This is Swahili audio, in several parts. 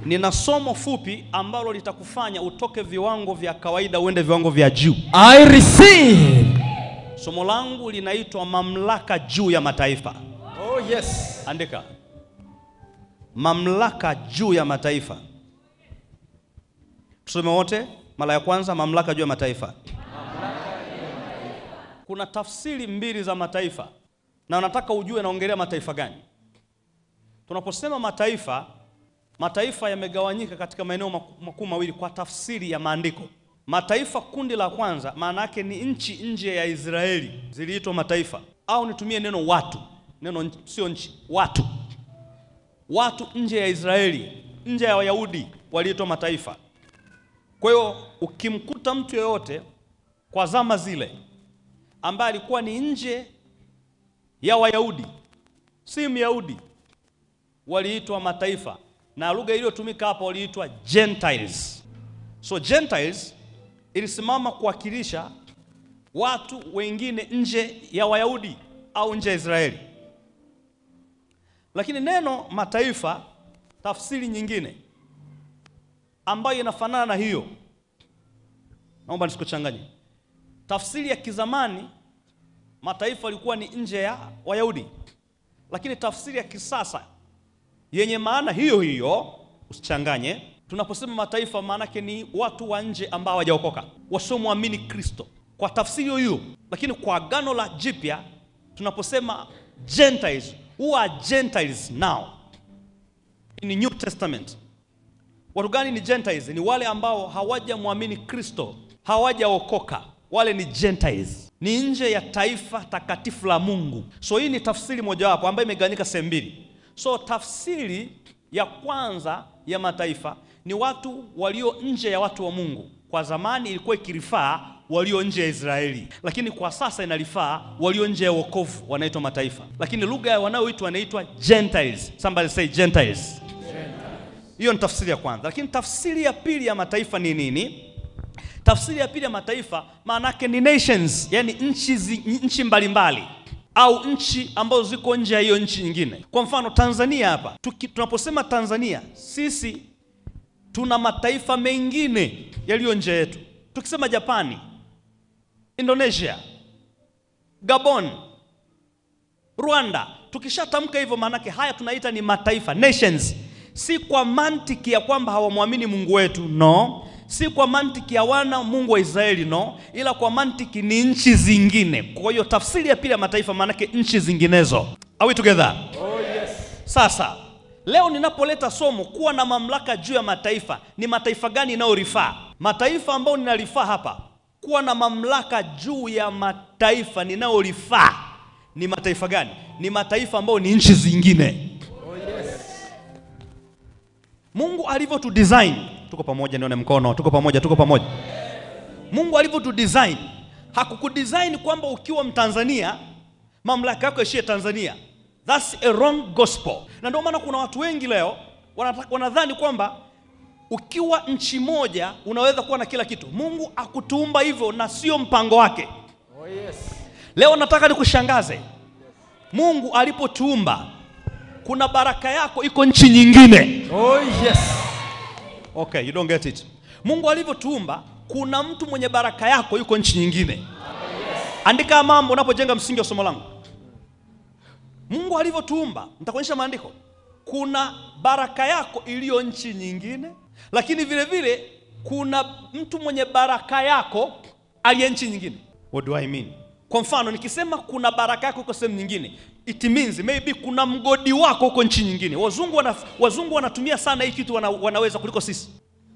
Nina somo fupi ambalo litakufanya utoke viwango vya kawaida uende viwango vya juu. I receive. Somo langu linaitwa mamlaka juu ya mataifa. Oh yes. Andika. Mamlaka juu ya mataifa. Tusome wote mara ya kwanza, mamlaka juu ya mataifa. Kuna tafsiri mbili za mataifa na nataka ujue naongelea mataifa gani. Tunaposema mataifa, mataifa yamegawanyika katika maeneo makuu mawili kwa tafsiri ya maandiko. Mataifa kundi la kwanza maana yake ni nchi nje ya Israeli ziliitwa mataifa, au nitumie neno watu. Neno sio nchi, watu. Watu nje ya Israeli, nje ya Wayahudi waliitwa mataifa. Kwa hiyo ukimkuta mtu yeyote kwa zama zile ambaye alikuwa ni nje ya Wayahudi, si Myahudi, waliitwa mataifa, na lugha iliyotumika hapa waliitwa Gentiles. So Gentiles ilisimama kuwakilisha watu wengine nje ya Wayahudi au nje ya Israeli. Lakini neno mataifa, tafsiri nyingine ambayo inafanana na hiyo, naomba nisikuchanganye. Tafsiri ya kizamani, mataifa yalikuwa ni nje ya Wayahudi. Lakini tafsiri ya kisasa yenye maana hiyo hiyo, usichanganye. Tunaposema mataifa maana yake ni watu wa nje ambao hawajaokoka, wasiomwamini Kristo, kwa tafsiri hiyo. Lakini kwa Agano la Jipya tunaposema Gentiles, who are Gentiles now in New Testament? Watu gani ni Gentiles? Ni wale ambao hawajamwamini Kristo, hawajaokoka. Wale ni Gentiles, ni nje ya taifa takatifu la Mungu. So hii ni tafsiri mojawapo ambayo imegawanyika sehemu mbili. So tafsiri ya kwanza ya mataifa ni watu walio nje ya watu wa Mungu. Kwa zamani ilikuwa ikirifaa walio nje ya Israeli, lakini kwa sasa inalifaa walio nje ya wokovu, wanaitwa mataifa. Lakini lugha wanaoitwa wanaitwa Gentiles. Somebody say Gentiles. Hiyo ni tafsiri ya kwanza. Lakini tafsiri ya pili ya mataifa ni nini? Tafsiri ya pili ya mataifa maana yake ni nations, yani nchi mbalimbali au nchi ambazo ziko nje ya hiyo nchi nyingine. Kwa mfano Tanzania hapa, tunaposema Tanzania, sisi tuna mataifa mengine yaliyo nje yetu. Tukisema Japani, Indonesia, Gabon, Rwanda, tukishatamka hivyo maana yake haya tunaita ni mataifa, nations. Si kwa mantiki ya kwamba hawamwamini Mungu wetu, no. Si kwa mantiki ya wana Mungu wa Israeli, no. Ila kwa mantiki ni nchi zingine. Kwa hiyo tafsiri ya pili ya mataifa maana yake nchi zinginezo. Are we together? Oh yes. Sasa leo ninapoleta somo kuwa na mamlaka juu ya mataifa, ni mataifa gani inayorifaa? Mataifa ambayo ninalifaa hapa kuwa na mamlaka juu ya mataifa ninayorifaa ni mataifa gani? Ni mataifa ambayo ni nchi zingine. Oh yes. Mungu alivyo tu design, tuko pamoja, nione mkono, tuko pamoja. Mungu alivyo tu design, hakukudesign kwamba ukiwa Mtanzania mamlaka yako ishie Tanzania. That's a wrong gospel. Na ndio maana kuna watu wengi leo wanadhani kwamba ukiwa nchi moja unaweza kuwa na kila kitu. Mungu akutuumba hivyo na sio mpango wake. Oh yes. Leo nataka nikushangaze. Mungu alipotuumba, kuna baraka yako iko nchi nyingine. Oh yes. Okay, you don't get it. Mungu alivyotuumba, kuna mtu mwenye baraka yako yuko nchi nyingine. Yes. Andika mambo unapojenga msingi wa somo langu. Mungu alivyotuumba, nitakuonyesha maandiko. Kuna baraka yako iliyo nchi nyingine, lakini vile vile kuna mtu mwenye baraka yako aliye nchi nyingine. What do I mean? Kwa mfano nikisema kuna baraka yako iko sehemu nyingine, it means maybe kuna mgodi wako uko nchi nyingine. Wazungu wanatumia sana hii kitu, wanaweza kuliko sisi.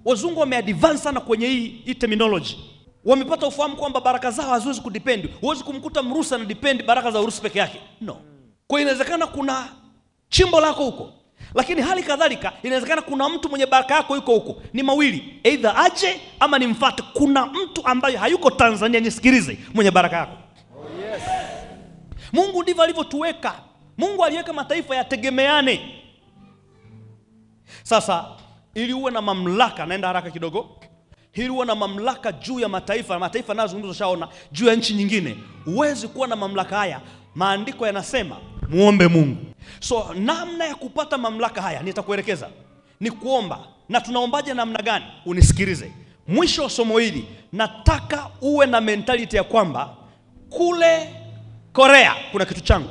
Wazungu wameadvance sana kwenye hii terminology. Wamepata ufahamu kwamba baraka zao haziwezi kudepend. Huwezi kumkuta Mrusi na depend baraka za Urusi peke yake. No. Kwa inawezekana kuna chimbo lako huko, lakini hali kadhalika inawezekana kuna mtu mwenye baraka yako yuko huko. Ni mawili, either aje ama nimfuate. Kuna mtu ambaye hayuko Tanzania, nisikilize, mwenye baraka yako. Oh yes. Mungu ndivyo alivyotuweka. Mungu aliweka mataifa yategemeane. Sasa ili uwe na mamlaka, naenda haraka kidogo, ili uwe na mamlaka juu ya mataifa, mataifa nazo umeshaona juu ya nchi nyingine, uwezi kuwa na mamlaka haya. Maandiko yanasema muombe Mungu. So namna ya kupata mamlaka haya nitakuelekeza. Ni kuomba. Na tunaombaje namna gani? Unisikilize. Mwisho wa somo hili nataka uwe na mentality ya kwamba kule Korea kuna kitu changu.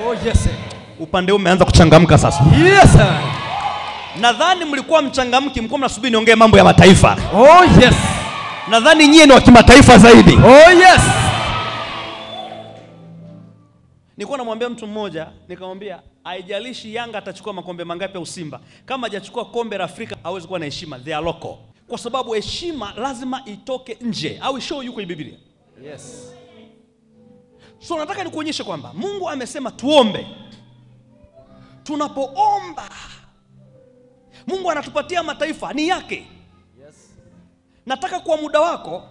Oh yes sir. Upande umeanza kuchangamka sasa. Yes sir. Nadhani mlikuwa mchangamki, mlikuwa mnasubiri niongee mambo ya mataifa. Oh yes. Nadhani nyie ni wa kimataifa zaidi. Oh yes. Nilikuwa namwambia mtu mmoja, nikamwambia haijalishi Yanga atachukua makombe mangapi au Simba, kama hajachukua kombe la Afrika hawezi kuwa na heshima. They are local. Kwa sababu heshima lazima itoke nje au show yuko kwenye Biblia. Yes. So nataka nikuonyeshe kwamba Mungu amesema tuombe. Tunapoomba Mungu anatupatia mataifa ni yake. Yes. Nataka kwa muda wako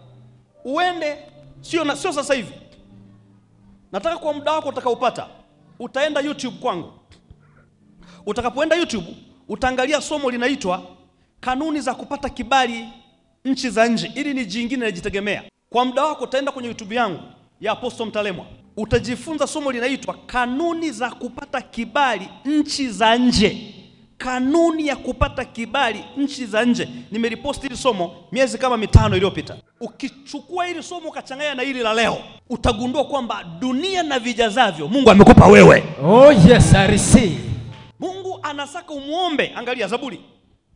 uende, sio sasa hivi. Nataka kwa muda wako utakaopata utaenda YouTube kwangu. Utakapoenda YouTube utaangalia somo linaitwa kanuni za kupata kibali nchi za nje ili ni jingine najitegemea. Kwa muda wako utaenda kwenye YouTube yangu ya Apostle Mtalemwa. Utajifunza somo linaitwa kanuni za kupata kibali nchi za nje. Kanuni ya kupata kibali nchi za nje. Nimeliposti hili somo miezi kama 5 iliyopita. Ukichukua hili somo ukachanganya na hili la leo, utagundua kwamba dunia na vijazavyo Mungu amekupa wewe. Oh yes, I receive. Mungu anasaka umuombe. Angalia Zaburi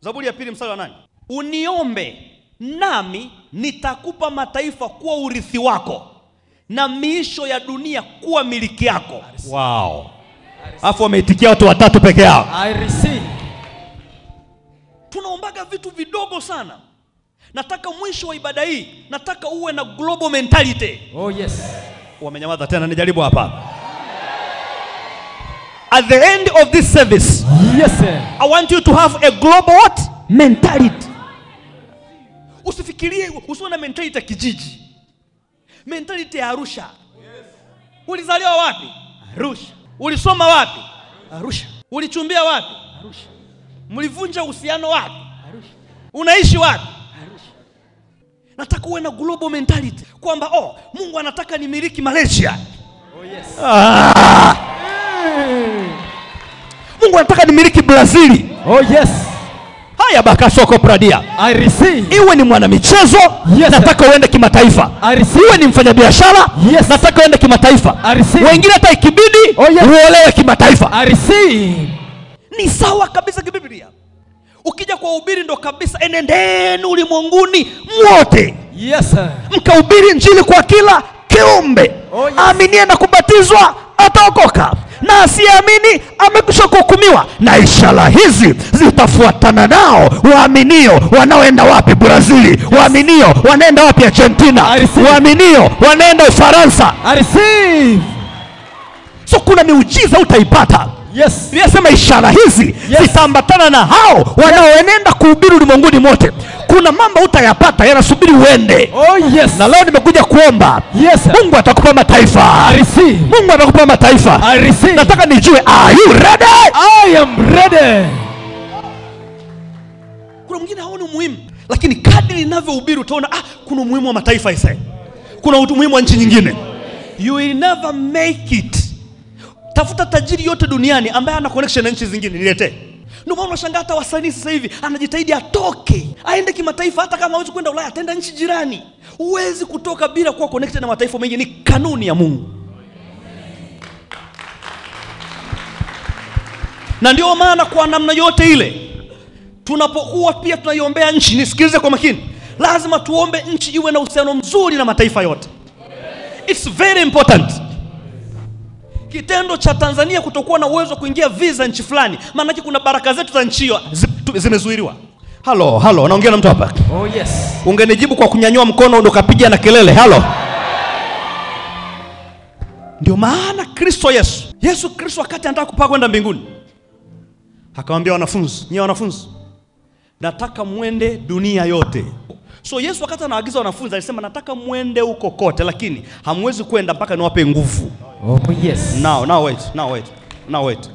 ya 2 mstari wa 8. Uniombe nami nitakupa mataifa kuwa urithi wako na miisho ya dunia kuwa miliki yako. Wow. Afu wameitikia watu 3 peke yao. I receive. Tunaombaga vitu vidogo sana. Nataka mwisho wa ibada hii, nataka uwe na global mentality. Oh yes. Wamenyamaza tena, nijaribu hapa. At the end of this service, yes sir, I want you to have a global what? Mentality. Usifikirie usiwe na mentality ya kijiji. Mentality ya Arusha. Yes. Ulizaliwa wapi? Arusha. Ulisoma wapi? Arusha. Ulichumbia wapi? Arusha. Mlivunja uhusiano wapi? Arusha. Unaishi wapi? Arusha. Nataka uwe na global mentality kwamba Mungu anataka nimiliki Malaysia. Oh yes. Mungu anataka nimiliki Brazil. Oh yes. Haya bakasoko pradia. I receive. Iwe ni mwana michezo, yes, nataka uende kimataifa. I receive. Iwe ni mfanyabiashara, yes, nataka uende kimataifa. I receive. Wengine hata ikibidi uolewe kimataifa. I receive. Ni sawa kabisa kibiblia. Ukija kwa ubiri ndo kabisa, enendeni ulimwenguni mwote. Yes sir. Mkahubiri injili kwa kila kiumbe. Oh, yes. Aminie na kubatizwa ataokoka, na asiamini amekwisha kuhukumiwa. Na ishara hizi zitafuatana nao waaminio. Wanaoenda wapi? Brazili. Yes. Waaminio wanaenda wapi? Argentina. Waaminio wanaenda Ufaransa. I receive. So kuna miujiza utaipata. Yes. Ninasema ishara hizi, yes, zitaambatana na hao wanaoenenda kuhubiri ulimwenguni mote. Kuna mambo utayapata yanasubiri uende. Oh yes. Na leo nimekuja kuomba. Yes. Mungu atakupa mataifa. I receive. Mungu atakupa mataifa. I receive. Nataka nijue, are you ready? I am ready. Kuna mwingine haoni muhimu, lakini kadri ninavyohubiri utaona kuna umuhimu wa mataifa isa. Kuna umuhimu wa nchi nyingine. You will never make it. Tafuta tajiri yote duniani ambaye ana connection na nchi zingine, niletee. Ndio maana unashangaa hata wasanii sasa hivi anajitahidi atoke, aende kimataifa. Hata kama hawezi kwenda Ulaya, ataenda nchi jirani. Huwezi kutoka bila kuwa connected na mataifa mengine. Ni kanuni ya Mungu. Na ndio maana kwa namna yote ile tunapokuwa pia tunaiombea nchi, nisikilize kwa makini, lazima tuombe nchi iwe na uhusiano mzuri na mataifa yote. It's very important. Kitendo cha Tanzania kutokuwa na uwezo kuingia visa nchi fulani, maana yake kuna baraka zetu za nchi hiyo zimezuiliwa. Halo, naongea na mtu hapa. Oh yes. Ungenijibu kwa kunyanyua mkono ndo kapiga na kelele. Halo. Ndio maana Yesu Kristo wakati anataka kupaa kwenda mbinguni, akamwambia wanafunzi, nataka muende dunia yote. So Yesu wakati anaagiza wanafunzi alisema nataka muende huko kote, lakini hamwezi kwenda mpaka niwape nguvu. Oh yes. Now wait.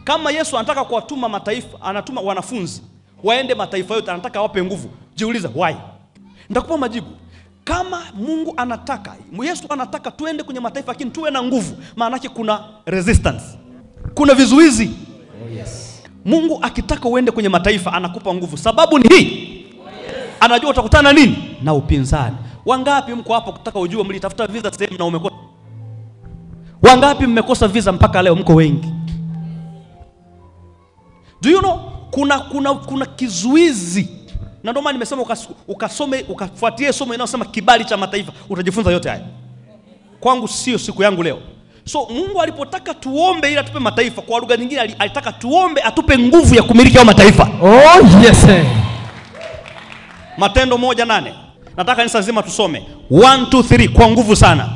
Kama Yesu anataka kuwatuma mataifa, anatuma wanafunzi waende mataifa yote, anataka wape nguvu. Jiuliza why? Nitakupa majibu. Kama Yesu anataka tuende kwenye mataifa lakini tuwe na nguvu, maana yake kuna resistance. Kuna vizuizi. Oh yes. Mungu akitaka uende kwenye mataifa anakupa nguvu. Sababu ni hii. Anajua utakutana nini? Na upinzani. Wangapi mko hapa kutaka ujue mlitafuta visa sehemu na umekosa? Wangapi mmekosa visa mpaka leo? Mko wengi. Do you know kuna kizuizi. Na ndio maana nimesema ukasome ukafuatie somo linalosema kibali cha mataifa, utajifunza yote haya. Kwangu sio siku yangu leo. So Mungu alipotaka tuombe ili atupe mataifa, kwa lugha nyingine alitaka tuombe atupe nguvu ya kumiliki hao mataifa. Oh yes. Matendo 1:8. Nataka kanisa zima tusome 1 2 3 kwa nguvu sana.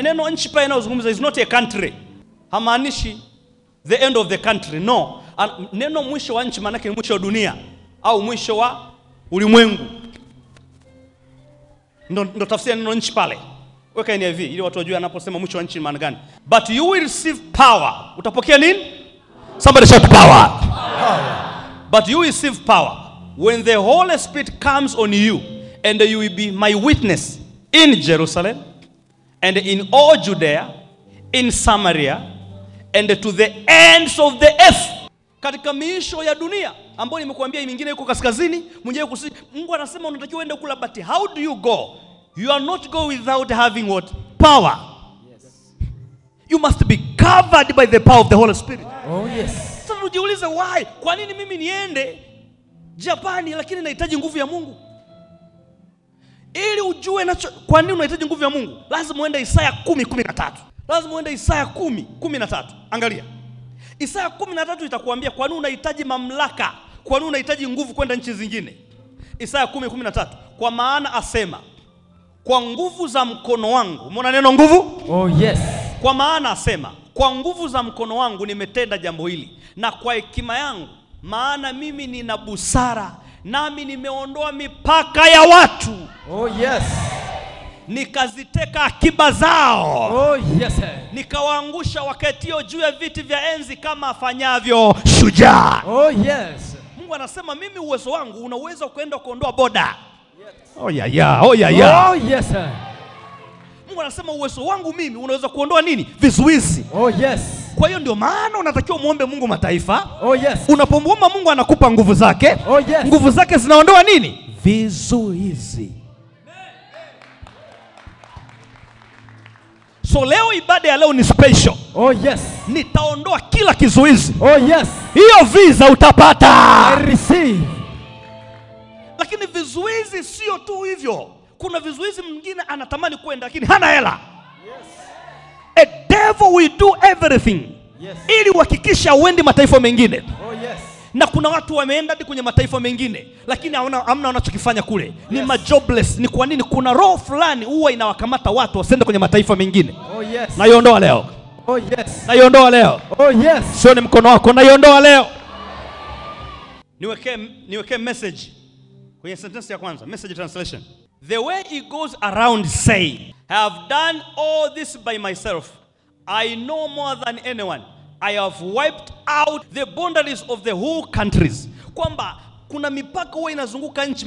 Neno nchi pale inayozungumza is not a country. Hamaanishi the end of the country. No. Neno mwisho wa nchi maana yake mwisho wa dunia au mwisho wa ulimwengu. Ndo tafsiri neno nchi pale. Weka NIV ili watu wajue anaposema mwisho wa nchi maana gani. But you will receive power. Utapokea nini? Somebody shout power. But you will receive power when the Holy Spirit comes on you, and you will be my witness in Jerusalem and in all Judea, in Samaria, and to the ends of the earth. Katika miisho ya dunia ambayo nimekuambia mingine iko kaskazini, mwingine kusini. Mungu anasema unatakiwa uende kula, but how do you go? You are not go without having what? Power. Yes. You must be covered by the power of the Holy Spirit. Oh yes. Sasa ujiulize why? Kwa nini mimi niende Japani lakini nahitaji nguvu ya Mungu? Ili ujue kwa nini unahitaji nguvu ya Mungu, lazima uende Isaya 10:13. Lazima uende Isaya 10:13. Angalia. Isaya 10:13 itakuambia kwa nini unahitaji mamlaka, kwa nini unahitaji nguvu kwenda nchi zingine. Isaya 10:13. Kwa maana asema, kwa nguvu za mkono wangu. Umeona neno nguvu? Oh yes. Kwa maana asema, kwa nguvu za mkono wangu nimetenda jambo hili, na kwa hekima yangu, maana mimi nina busara, nami nimeondoa mipaka ya watu. Oh yes. Nikaziteka akiba zao. Oh yes. Nikawaangusha waketio juu ya viti vya enzi kama afanyavyo shujaa. Oh yes. Mungu anasema mimi uwezo wangu una uwezo kwenda kuondoa boda. Yes. Oh yeah yeah, oh yeah yeah. Oh yes. Mungu anasema uwezo wangu mimi unaweza kuondoa nini? Vizuizi. Oh yes. Kwa hiyo ndio maana unatakiwa muombe Mungu mataifa. Oh yes. Unapomwomba Mungu anakupa nguvu zake. Oh yes. Nguvu zake zinaondoa nini? Vizuizi. So leo ibada ya leo ni special. Oh yes. Nitaondoa kila kizuizi. Oh yes. Hiyo visa utapata. I receive. Lakini vizuizi sio tu hivyo. Kuna vizuizi mwingine anatamani kwenda lakini hana hela. Yes. A devil will do everything. Yes. Ili uhakikisha uende mataifa mengine. Oh yes. Na kuna watu wameenda kwenye mataifa mengine lakini hamna wanachokifanya kule. Yes. Ni majobless. Ni kwa nini? Kuna roho fulani huwa inawakamata watu wasende kwenye mataifa mengine. Oh yes. Naiondoa leo. Oh yes. Naiondoa leo. Oh yes. Sio ni mkono wako, naiondoa leo. Niweke message kwenye sentence ya kwanza, message translation. The way he goes around saying, I have done all this by myself. I know more than anyone. I have wiped out the boundaries of the whole countries. Kwamba kuna mipaka huwa inazunguka nchi.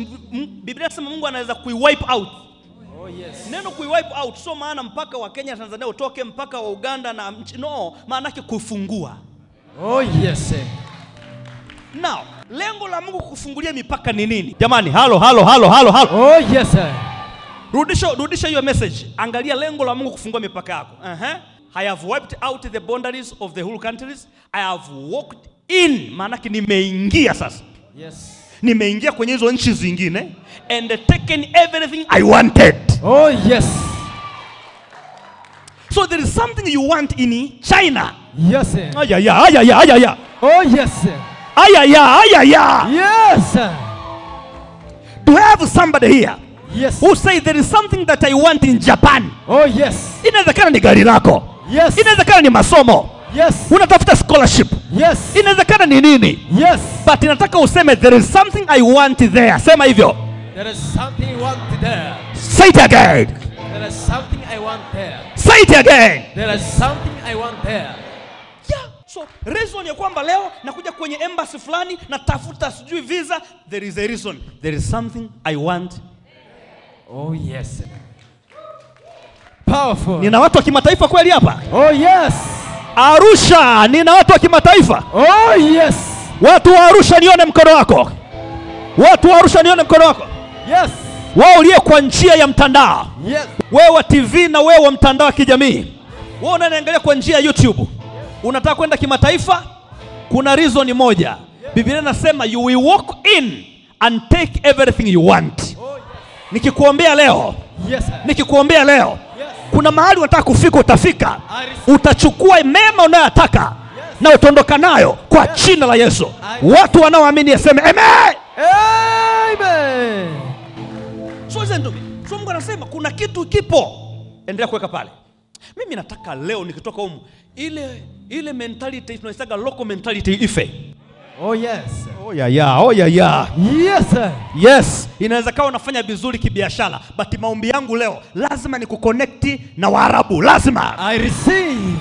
Biblia inasema Mungu anaweza kuiwipe out. Oh yes. Neno kuiwipe out so maana mpaka wa Kenya Tanzania utoke, mpaka wa Uganda na no, maana yake kufungua. Oh yes. Now, lengo la Mungu kufungulia mipaka ni nini? Jamani, halo. Oh yes sir. Rudisha your message. Angalia lengo la Mungu kufungua mipaka yako. I have wiped out the boundaries of the whole countries. I have walked in. Maana yake nimeingia sasa. Yes. Nimeingia kwenye hizo nchi zingine and taken everything I wanted. Oh yes. So there is something you want in China. Yes sir. Aya. Oh yes sir. Aya. Yes sir. Do I have somebody here? Yes. Who say there is something that I want in Japan? Oh yes. Inawezekana ni gari lako. Yes. Inawezekana ni masomo. Yes. Unatafuta scholarship. Yes. Inawezekana ni nini? Yes. But nataka useme there is something I want there. Sema hivyo. There is something I want there. Say it again. There is something I want there. Say it again. There is something I want there. Yeah. So reason ya kwamba leo nakuja kwenye embassy fulani na tafuta sijui visa, there is a reason. There is something I want. Oh yes. Powerful. Nina watu wa kimataifa kweli hapa? Oh yes. Arusha, nina watu wa kimataifa. Oh yes. Watu wa Arusha nione mkono wako. Watu wa Arusha nione mkono wako. Yes. Wao uliye kwa njia ya mtandao. Yes. Wewe wa TV na wewe wa mtandao wa kijamii. Wewe unaniangalia kwa njia ya YouTube. Unataka kwenda kimataifa? Kuna reason moja. Biblia inasema you will walk in and take everything you want. Nikikuombea leo. Yes. Nikikuombea leo. Yes. Kuna mahali unataka kufika, utafika. Utachukua mema unayotaka. Yes. Na utaondoka nayo kwa jina la Yesu. Watu wanaoamini waseme amen. Amen. So Mungu anasema kuna kitu kipo. Endelea kuweka pale. Mimi nataka leo nikitoka humu ile mentality tunaitaga local mentality ife. Oh yes. Oh yeah. Yes sir. Yes, inaweza kawa unafanya vizuri kibiashara, but maombi yangu leo lazima nikuconnect na Waarabu, lazima. I receive.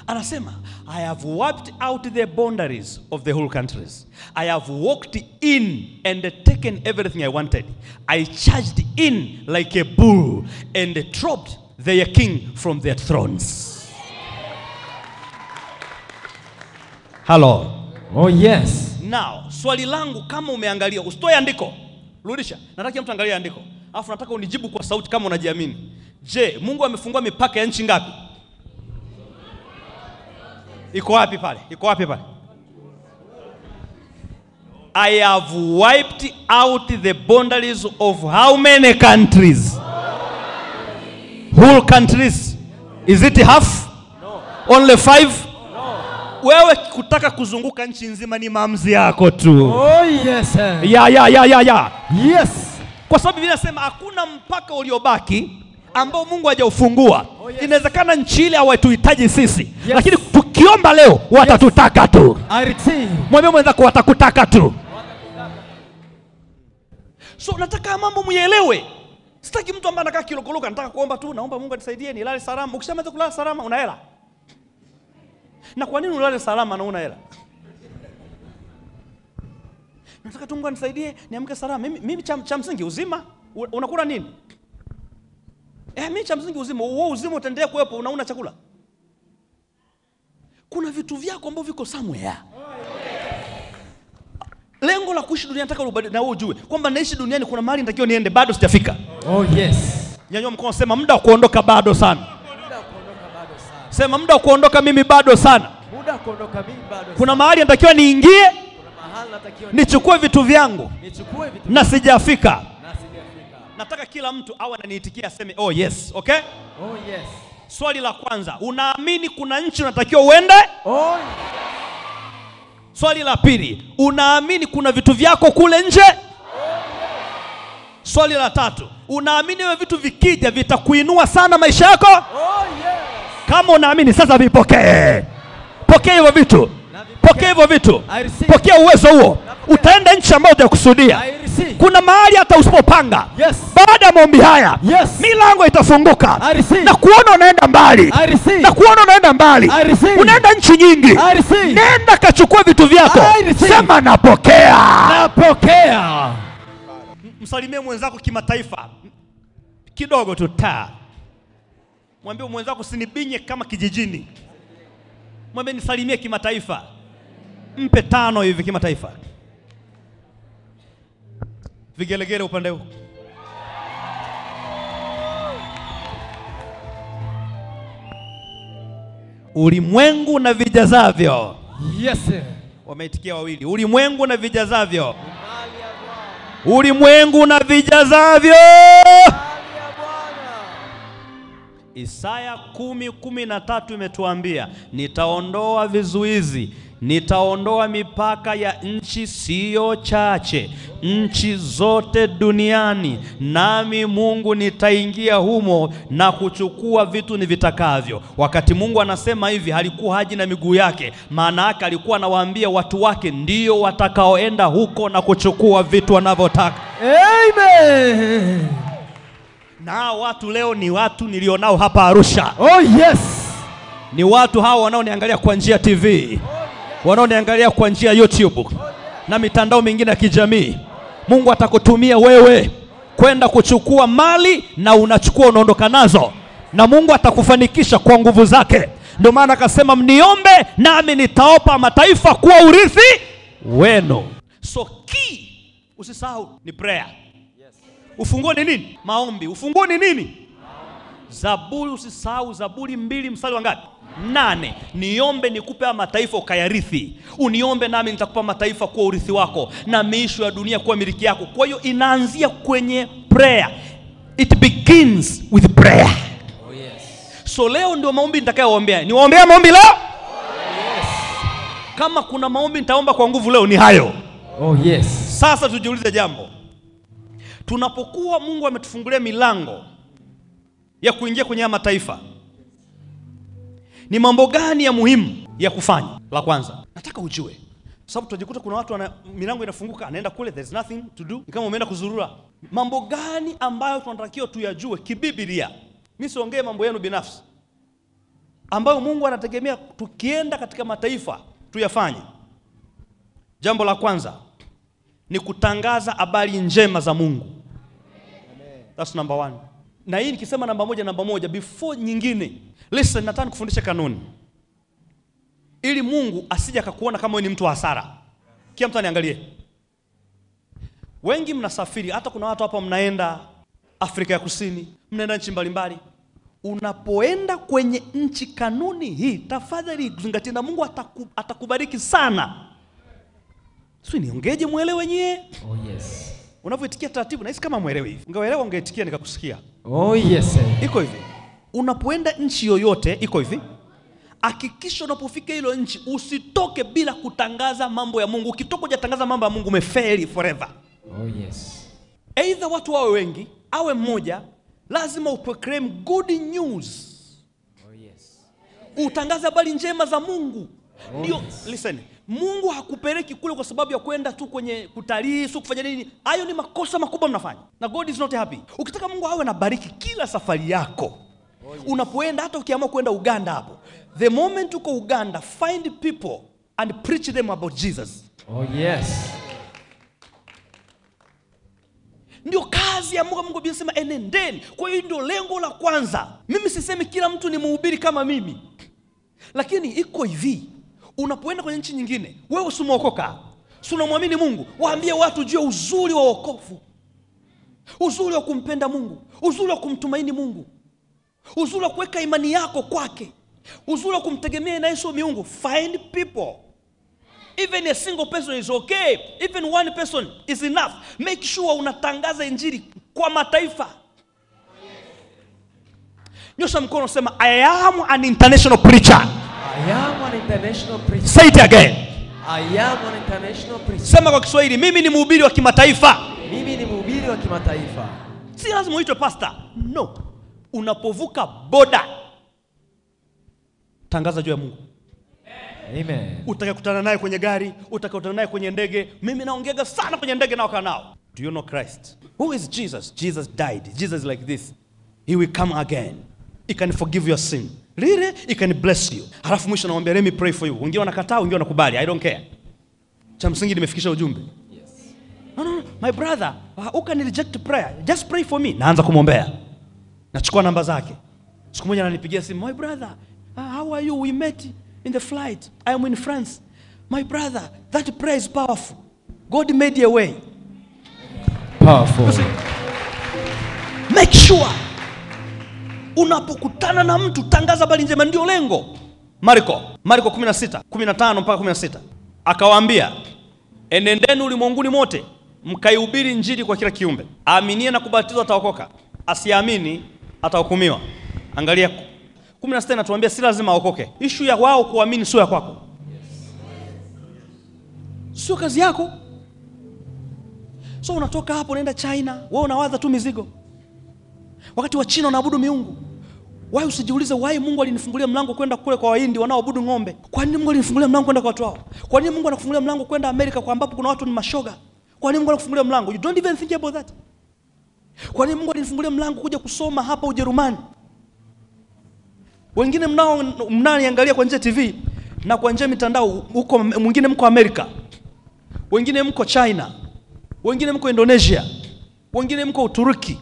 Anasema I have wiped out the boundaries of the whole countries. I have walked in and taken everything I wanted. I charged in like a bull and dropped their king from their thrones. Hello. Oh yes. Now, swali langu kama umeangalia, usitoe andiko. Rudisha. Nataka mtu angalie andiko. Alafu nataka unijibu kwa sauti kama unajiamini. Je, Mungu amefungua mipaka ya nchi ngapi? Iko wapi pale? I have wiped out the boundaries of how many countries? Whole countries. Is it half? No. Only 5? No. Wewe kutaka kuzunguka nchi nzima ni maamuzi yako tu. Oh yes sir. Yeah. Yes. Kwa sababu Biblia inasema hakuna mpaka uliobaki ambao Mungu hajaufungua. Oh yes. Inawezekana nchi ile hawatuhitaji sisi. Yes. Lakini tukiomba leo watatutaka tu. I receive. Mwambie mwenzako watakutaka tu. So nataka mambo muelewe. Sitaki mtu ambaye anakaa kilokoloka, nataka kuomba tu, naomba Mungu anisaidie nilale salama. Ukishamaliza kulala salama una hela. Na kwa nini ulale salama na una hela? Nataka tu Mungu anisaidie niamke salama. Mimi cha msingi uzima. Unakula nini? Mimi cha msingi uzima. Wewe uzima utaendelea kuwepo, unauna chakula. Kuna vitu vyako ambavyo viko somewhere. Lengo la kuishi duniani nataka ubadilike na wewe ujue kwamba naishi duniani kuna mahali natakiwa niende, bado sijafika. Oh yes. Nyanyua mkono, sema muda wa kuondoka bado sana. Sema muda wa kuondoka mimi bado sana. Muda wa kuondoka mimi bado sana. Kuna mahali natakiwa niingie. Kuna mahali natakiwa nichukue vitu vyangu. Na sijafika. Nataka kila mtu awe ananiitikia aseme oh yes, okay? Oh yes. Swali la kwanza, unaamini kuna nchi unatakiwa uende? Oh. Swali la pili, unaamini kuna vitu vyako kule nje? Swali la tatu, unaamini wewe vitu vikija vitakuinua sana maisha yako? Oh yes. Kama unaamini sasa vipokee. Pokea hivyo vitu. Pokea hivyo vitu. Pokea uwezo huo. Utaenda nchi ambayo utakusudia. Kuna mahali hata usipopanga. Yes. Baada ya maombi haya, yes, milango itafunguka. Na kuona unaenda mbali. Na kuona unaenda mbali. Unaenda nchi nyingi. Nenda kachukua vitu vyako. Sema napokea. Napokea. Msalimie mwenzako kimataifa. Kidogo tu ta. Mwambie mwenzako usinibinye kama kijijini. Mwambie nisalimie kimataifa. Mpe 5 hivi kimataifa. Vigelegele upande huu. Ulimwengu na vijazavyo. Yes sir. Wameitikia wawili. Ulimwengu na vijazavyo. Ulimwengu na vijazavyo. Isaya 10:13 imetuambia, nitaondoa vizuizi, nitaondoa mipaka ya nchi sio chache, nchi zote duniani, nami Mungu nitaingia humo na kuchukua vitu nivitakavyo. Wakati Mungu anasema hivi, halikuwa haji na miguu yake, maana yake alikuwa anawaambia watu wake ndio watakaoenda huko na kuchukua vitu wanavyotaka. Amen. Na watu leo ni watu nilionao hapa Arusha. Oh yes. Ni watu hao wanaoniangalia kwa njia TV, wanaoniangalia kwa njia YouTube na mitandao mingine ya kijamii. Mungu atakutumia wewe kwenda kuchukua mali, na unachukua unaondoka nazo, na Mungu atakufanikisha kwa nguvu zake. Ndio maana akasema mniombe nami nitawapa mataifa kuwa urithi wenu. So key, usisahau, ni prayer. Ufunguo ni nini? Maombi. Ufunguo ni nini? Zaburi, usisahau Zaburi 2 mstari wa ngapi? 8. Niombe nikupe mataifa ukayarithi. Uniombe nami nitakupa mataifa kuwa urithi wako, na miisho ya dunia kuwa miliki yako. Kwa hiyo inaanzia kwenye prayer. It begins with prayer. Oh yes. So leo ndio maombi nitakayoombea. Niwaombea maombi leo? Oh yes. Kama kuna maombi nitaomba kwa nguvu leo ni hayo. Oh yes. Sasa tujiulize jambo. Tunapokuwa Mungu ametufungulia milango ya kuingia kwenye mataifa, ni mambo gani ya muhimu ya kufanya? La kwanza, nataka ujue, sababu tunajikuta kuna watu milango inafunguka, anaenda kule, there's nothing to do, ni kama umeenda kuzurura. Mambo gani ambayo tunatakiwa tuyajue kibiblia? Mimi siongee mambo yenu binafsi, ambayo Mungu anategemea tukienda katika mataifa tuyafanye. Jambo la kwanza ni kutangaza habari njema za Mungu. That's number 1. Na hii nikisema namba moja before nyingine, listen, nataka kufundisha kanuni ili Mungu asije akakuona kama wewe ni mtu wa hasara. Kila mtu aniangalie. Wengi mnasafiri, hata kuna watu hapa mnaenda Afrika ya Kusini, mnaenda nchi mbalimbali. Unapoenda kwenye nchi, kanuni hii tafadhali zingatia, na Mungu atakubariki sana. Sio niongeje muelewe nyie? Oh yes. Unavyoitikia taratibu nahisi kama muelewe hivi. Ungeelewa ungeitikia nikakusikia. Oh yes. Iko hivi. Unapoenda nchi yoyote, iko hivi. Hakikisha unapofika hilo nchi usitoke bila kutangaza mambo ya Mungu. Ukitoka hujatangaza mambo ya Mungu umefeli forever. Oh yes. Either watu wawe wengi, awe mmoja, lazima uproclaim good news. Oh yes. Utangaze habari njema za Mungu. Ndio, yes. Listen. Mungu hakupeleki kule kwa sababu ya kwenda tu kwenye kutalii, sio kufanya nini. Hayo ni makosa makubwa mnafanya. Na God is not happy. Ukitaka Mungu awe anabariki kila safari yako, oh yes. Unapoenda, hata ukiamua kwenda Uganda hapo, the moment uko Uganda, find people and preach them about Jesus. Oh yes. Ndio kazi ya Mungu. Mungu anasema enendeni. Kwa hiyo ndio lengo la kwanza. Mimi sisemi kila mtu ni mhubiri kama mimi, lakini iko hivi. Unapoenda kwenye nchi nyingine, wewe usimuokoka, si unamwamini Mungu, waambie watu juu ya uzuri wa wokovu, uzuri wa kumpenda Mungu, uzuri wa kumtumaini Mungu, uzuri wa kuweka imani yako kwake, uzuri wa kumtegemea na Yesu miungu. Find people. Even a single person is okay. Even one person is enough. Make sure unatangaza injili kwa mataifa. Nyosha mkono, sema I am an international preacher. I am an international preacher. Say it again. I am an international preacher. Sema kwa Kiswahili, mimi ni mhubiri wa kimataifa. Mimi ni mhubiri wa kimataifa. Si lazima uitwe pastor. No. Unapovuka boda, tangaza juu ya Mungu. Amen. Utakutana naye kwenye gari, utakutana naye kwenye ndege. Mimi naongea sana kwenye ndege na wakana nao. Do you know Christ? Who is Jesus? Jesus died. Jesus is like this. He will come again. He can forgive your sin. Really? He can bless you. Halafu mwisho naomba, let me pray for you. Wengine wanakataa, wengine wanakubali. I don't care. Cha msingi nimefikisha ujumbe. Yes. No. My brother, who can reject prayer? Just pray for me. Naanza kumwombea. Nachukua namba zake. Siku moja ananipigia simu, my brother, how are you? We met in the flight. I am in France. My brother, that prayer is powerful. God made a way. Powerful. Make sure unapokutana na mtu tangaza habari njema, ndio lengo. Marko 16:15 mpaka 16. Akawaambia, enendeni ulimwenguni mote mkaihubiri injili kwa kila kiumbe. Aaminie na kubatizwa ataokoka, asiamini atahukumiwa. Angalia 16 anatuambia si lazima aokoke. Issue ya wao kuamini sio ya kwako. Sio kazi yako. So unatoka hapo unaenda China, wewe unawaza tu mizigo. Wakati wa China wanaabudu miungu. Why usijiulize why Mungu alinifungulia mlango kwenda kule kwa Wahindi wanaoabudu ng'ombe? Kwa nini Mungu alinifungulia mlango kwenda kwa watu hao? Kwa nini Mungu anakufungulia mlango kwenda Amerika kwa ambapo kuna watu ni mashoga? Kwa nini Mungu anakufungulia mlango? You don't even think about that. Kwa nini Mungu alinifungulia mlango kuja kusoma hapa Ujerumani? Wengine mnaniangalia kwa njia TV na kwa njia mitandao huko, mwingine mko Amerika, wengine mko China, wengine mko Indonesia, wengine mko Uturuki,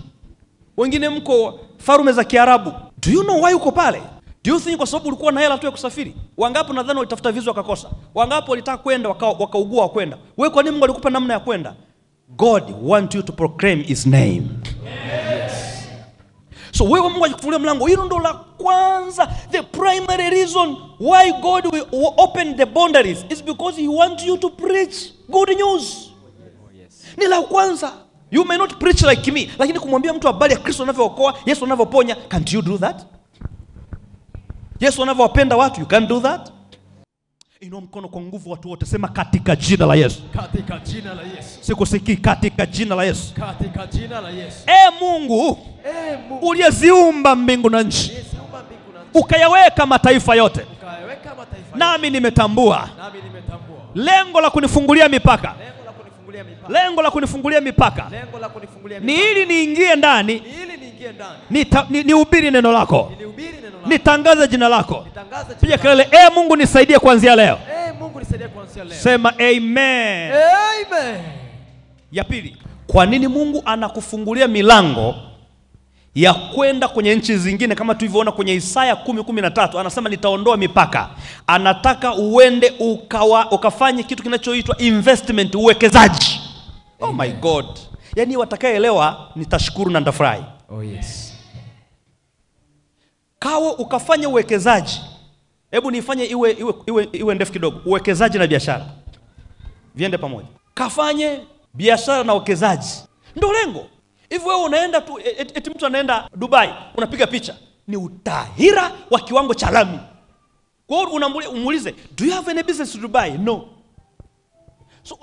wengine mko Falme za Kiarabu. Do you know why uko pale? Do you think kwa sababu ulikuwa na hela tu ya kusafiri? Wangapi nadhani walitafuta visa wakakosa? Wangapi walitaka kwenda wakaugua kwenda? Wewe kwa nini Mungu alikupa namna ya kwenda? God want you to proclaim his name. Yes. So wewe Mungu akikufungulia mlango, hilo ndo la kwanza. The primary reason why God will open the boundaries is because he wants you to preach good news. Yes. Ni la kwanza. You may not preach like me, lakini kumwambia mtu habari ya Kristo anavyookoa, Yesu anavyoponya, can't you do that? Yesu anavyowapenda watu, you can do that? Inua mkono kwa nguvu watu wote, sema katika jina la Yesu. Katika jina la Yesu. Sikusikii, katika jina la Yesu. Katika jina la Yesu. Mungu, uliyeziumba mbingu na nchi, ukayaweka mataifa yote, nami nimetambua lengo la kunifungulia mipaka. Lengo la kunifungulia mipaka ni ili niingie ndani, nihubiri neno lako, nitangaze jina lako. Piga kelele, Mungu nisaidie kuanzia leo. Mungu nisaidie kuanzia leo. Sema amen. Amen. Ya pili, kwa nini Mungu anakufungulia milango ya kwenda kwenye nchi zingine? Kama tulivyoona kwenye Isaya 10:13 anasema nitaondoa mipaka. Anataka uende ukafanye kitu kinachoitwa investment, uwekezaji. Oh my God. Yaani watakayeelewa nitashukuru na nitafurahi. Oh yes. Kawa ukafanya uwekezaji. Hebu nifanye iwe ndefu kidogo. Uwekezaji na biashara viende pamoja. Kafanye biashara na uwekezaji. Ndio lengo. Hivi wewe unaenda tu eti mtu anaenda Dubai, unapiga picha. Ni utahira wa kiwango cha lami. Kwa hiyo unamuulize, do you have any business in Dubai? No. So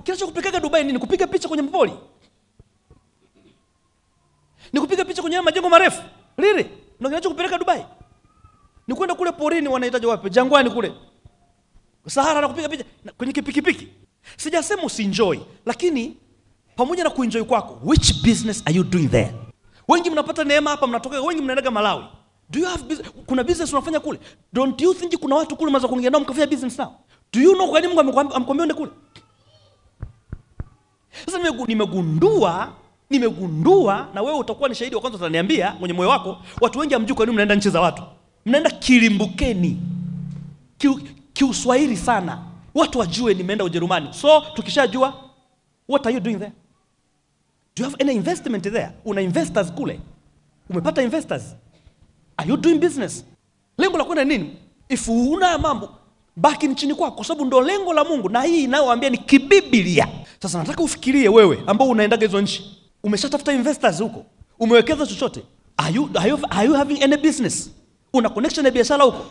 kinacho kupeleka Dubai nini? Kupiga picha kwenye mpoli? Ni kupiga picha kwenye majengo marefu? Really? Ndio kinacho kupeleka Dubai? Ni kwenda kule porini, wanahitaji wapi? Jangwani kule Sahara, na kupiga picha kwenye pikipiki. Sijasema usienjoy, lakini pamoja na kuenjoy kwako, which business are you doing there? Wengi mnapata neema hapa, mnatoka, wengi mnaenda Malawi. Do you have business? Kuna business unafanya kule? Don't you think kuna watu kule mnaweza kuingia nao mkafanya business nao? Do you know kwa nini Mungu amkwambia ende kule? Sasa nimegundua na wewe utakuwa ni shahidi wa kwanza, utaniambia mwenye moyo wako, watu wengi hamjui kwa nini mnaenda nchi za watu. Mnaenda kilimbukeni. Kiuswahili sana. Watu wajue nimeenda Ujerumani. So tukishajua, what are you doing there? Do you have any investment there? Una investors kule? Umepata investors? Are you doing business? Lengo la kwenda nini? If una mambo, baki nchini kwako, kwa sababu ndio lengo la Mungu, na hii inayowaambia ni kibiblia. Sasa nataka ufikirie wewe ambao unaendaga hizo nchi. Umeshatafuta investors huko? Umewekeza chochote? Are you having any business? Una connection na biashara huko?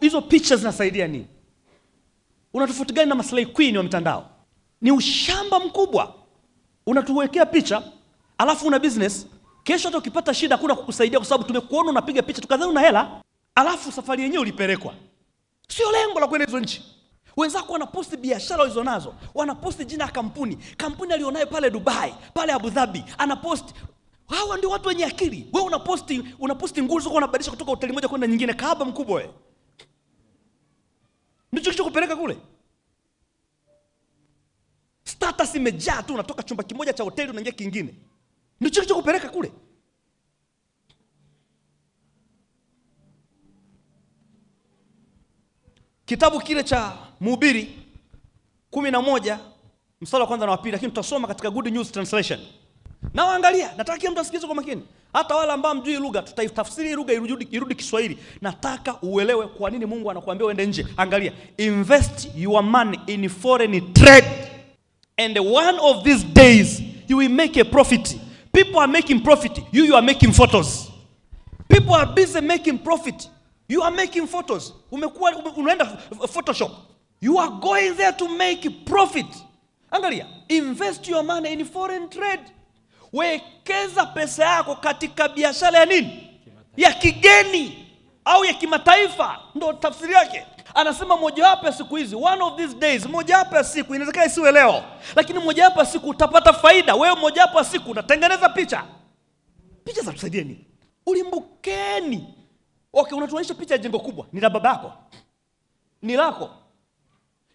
Hizo pictures zinasaidia nini? Unatofauti gani na maslahi queen wa mtandao? Ni ushamba mkubwa. Unatuwekea picha, alafu una business, kesho hata ukipata shida hakuna kukusaidia kwa sababu tumekuona unapiga picha tukadhani una hela, alafu safari yenyewe ulipelekwa. Sio lengo la kwenda hizo nchi. Wenzako wanaposti biashara walizonazo, wanaposti jina ya kampuni alionayo pale Dubai, pale Abu Dhabi, anaposti. Hawa ndio watu wenye akili. Wewe unaposti nguo zako, unabadilisha kutoka hoteli moja kwenda nyingine, kahaba mkubwa wewe. Ndicho kicho kupeleka kule. Status imejaa tu, unatoka chumba kimoja cha hoteli unaingia kingine. Ndicho kicho kupeleka kule. Kitabu kile cha Mhubiri 11 mstari wa kwanza na wa pili, lakini tutasoma katika Good News Translation. Na angalia, nataka kila mtu asikilize kwa makini. Hata wale ambao mjui lugha, tutaitafsiri lugha irudi Kiswahili. Nataka uelewe kwa nini Mungu anakuambia uende nje. Angalia, invest your money in foreign trade, and one of these days you will make a profit. People are making profit, you are making photos. People are busy making profit, you are making photos. Unaenda Photoshop. You are going there to make profit. Angalia, invest your money in foreign trade. Wekeza pesa yako katika biashara ya nini? Ya kigeni au ya kimataifa. Ndio tafsiri yake. Anasema mojawapo ya siku hizi, one of these days, mojawapo ya siku, inawezekana isiwe leo, lakini mojawapo ya siku utapata faida. Wewe mojawapo ya siku unatengeneza picha. Picha za kusaidia nini? Ulimbukeni. Okay, unatuonyesha picha ya jengo kubwa, ni la babako, ni lako.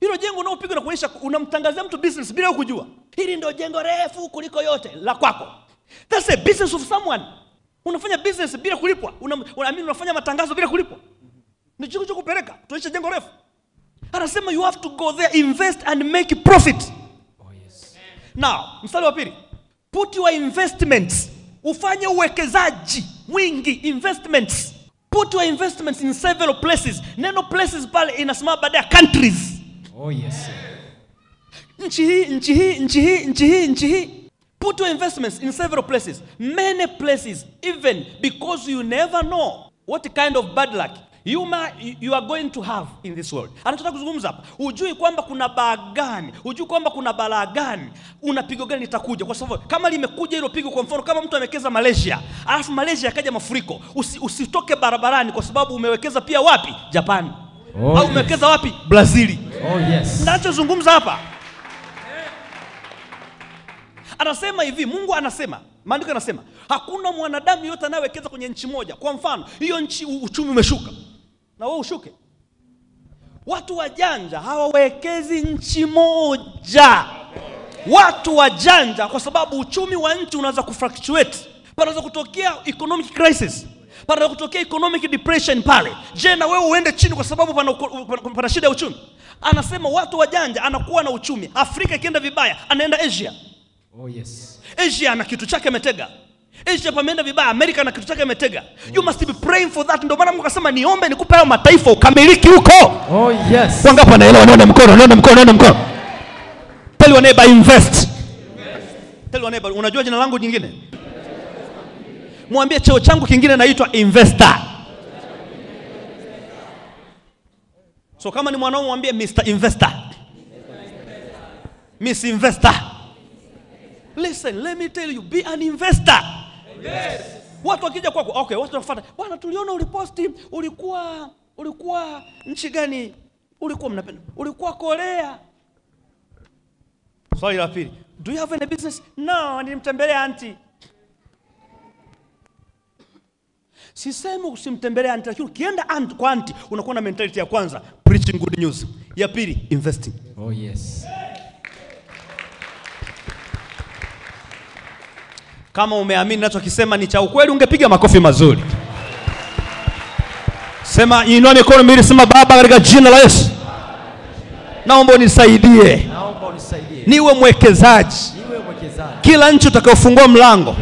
Hilo jengo unaopiga na kuonyesha, unamtangazia mtu business bila kujua. Hili ndio jengo refu kuliko yote, la kwako. That's a business of someone. Unafanya business bila kulipwa. Unafanya matangazo bila kulipwa. Ni chiko cha kupeleka, tuonyesha jengo refu. Anasema you have to go there, invest and make profit. Oh yes. Now, mstari wa pili. Put your investments. Ufanye uwekezaji mwingi, investments. Put your investments in several places. Neno places pale inasimama baada ya countries. Oh yes. Nchi hii. Put your investments in several places. Many places, even because you never know what kind of bad luck you are going to have in this world. Anataka kuzungumza hapa. Hujui kwamba kuna baa gani, hujui kwamba kuna balaa gani, una pigo gani litakuja. Kwa sababu kama limekuja hilo pigo, kwa mfano kama mtu amewekeza Malaysia, alafu Malaysia yakaja mafuriko, usitoke barabarani kwa sababu umewekeza pia wapi? Japan. Au umewekeza wapi? Brazil. Oh yes. Ninachozungumza hapa. Anasema hivi, Mungu anasema, maandiko yanasema, hakuna mwanadamu yote anayewekeza kwenye nchi moja. Kwa mfano, hiyo nchi uchumi umeshuka, na wewe ushuke. Watu wajanja hawawekezi nchi moja. Watu wajanja kwa sababu uchumi wa nchi unaweza kufluctuate. Panaweza kutokea economic crisis. Panaweza kutokea economic depression pale. Je, na wewe uende chini kwa sababu pana shida ya uchumi? Anasema watu wajanja anakuwa na uchumi. Afrika ikienda vibaya, anaenda Asia. Oh yes. Asia na kitu chake ametega. Asia pameenda vibaya, Amerika na kitu chake ametega. You must be praying for that. Ndio maana Mungu akasema niombe nikupe hayo mataifa ukamiliki huko. Oh yes. Wangapi wanaelewa? Nenda mkono. Tell your neighbor invest. Tell your neighbor, unajua jina langu jingine? Mwambie cheo changu kingine naitwa investor. So kama ni mwanaume mwambie Mr. Investor. Miss Investor. Listen, let me tell you, be an investor. Yes. Watu wakija kwako, okay, watu wanafuata. Bwana tuliona uliposti, ulikuwa nchi gani? Ulikuwa mnapenda? Ulikuwa Korea. Swali la pili. Do you have any business? No, nilimtembelea auntie. Sisemi usimtembelee auntie, lakini ukienda kwa auntie unakuwa na mentality ya kwanza, preaching good news. Ya pili, investing. Oh yes. Kama umeamini ninachokisema ni cha ukweli, ungepiga makofi mazuri. Sema, inua mikono miwili, sema Baba katika jina la Yesu, naomba unisaidie. Niwe mwekezaji. Kila nchi utakayofungua mlango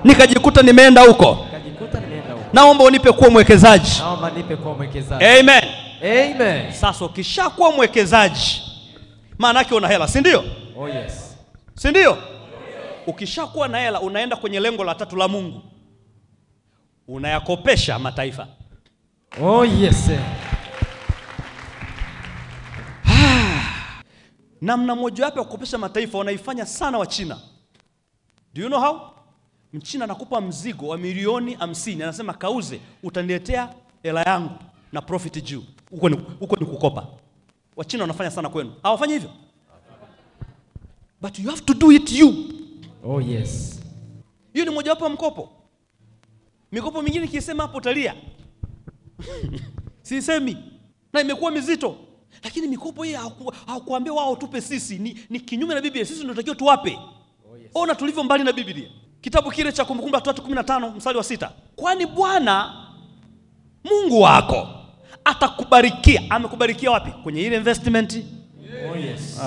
nikajikuta nimeenda huko, naomba unipe kuwa mwekezaji. Amen. Amen. Sasa ukishakuwa mwekezaji, maana yake una hela, si ndio? Oh yes. Si ndio? Ukishakuwa na hela unaenda kwenye lengo la tatu la Mungu. Unayakopesha mataifa. Oh yes. Namna moja wapo ya kukopesha mataifa wanaifanya sana wa China. Do you know how? Mchina anakupa mzigo wa milioni 50, anasema kauze, utaniletea hela yangu na profit juu. Huko ni kukopa. Wa China wanafanya sana kwenu. Hawafanyi hivyo? But you have to do it you. Oh yes. Hiyo ni moja wapo ya mkopo. Mikopo mingine kisema hapo utalia. Sisemi. Na imekuwa mizito. Lakini mikopo hii hawakuambia wao tupe sisi, ni kinyume na Biblia. Sisi ndio tunatakiwa tuwape. Oh yes. Ona tulivyo mbali na Biblia. Kitabu kile cha Kumbukumbu la Torati 15 mstari wa 6. Kwani Bwana Mungu wako atakubarikia. Amekubarikia wapi? Kwenye ile investment. Oh yes.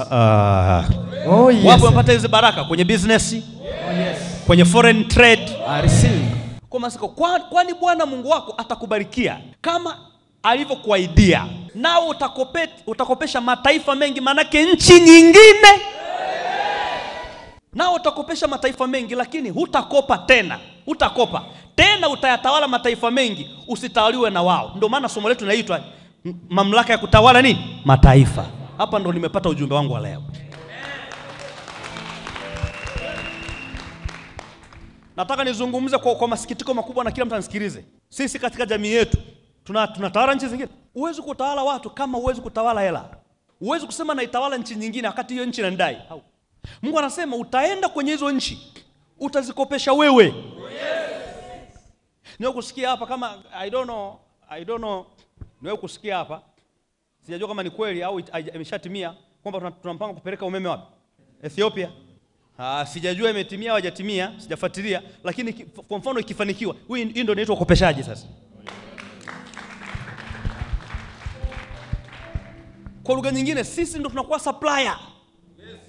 Oh yes. Wapo wapata hizo baraka kwenye business. Oh yes. Kwenye foreign trade. I receive. Kwa masiko, kwani Bwana Mungu wako atakubarikia kama alivyokuahidia. Nao utakopesha mataifa mengi, manake nchi nyingine. Nao utakopesha mataifa mengi, lakini hutakopa tena. Hutakopa tena, utayatawala mataifa mengi, usitawaliwe na wao. Ndio maana somo letu linaitwa mamlaka ya kutawala nini? Mataifa. Hapa ndo nimepata ujumbe wangu wa leo. Nataka nizungumze kwa masikitiko makubwa na kila mtu anisikilize. Sisi katika jamii yetu tunatawala nchi zingine. Huwezi kutawala watu kama huwezi kutawala hela. Huwezi kusema naitawala nchi nyingine wakati hiyo nchi inadai. Mungu anasema utaenda kwenye hizo nchi, utazikopesha wewe. Niwe kusikia hapa kama I don't know. Niwe kusikia hapa. Sijajua kama ni kweli au imeshatimia kwamba tunampanga kupeleka umeme wapi? Ethiopia. Sijajua imetimia au hajatimia, sijafuatilia, lakini kwa mfano ikifanikiwa, hii ndio inaitwa ukopeshaji sasa. Kwa lugha nyingine sisi ndio tunakuwa supplier. Yes.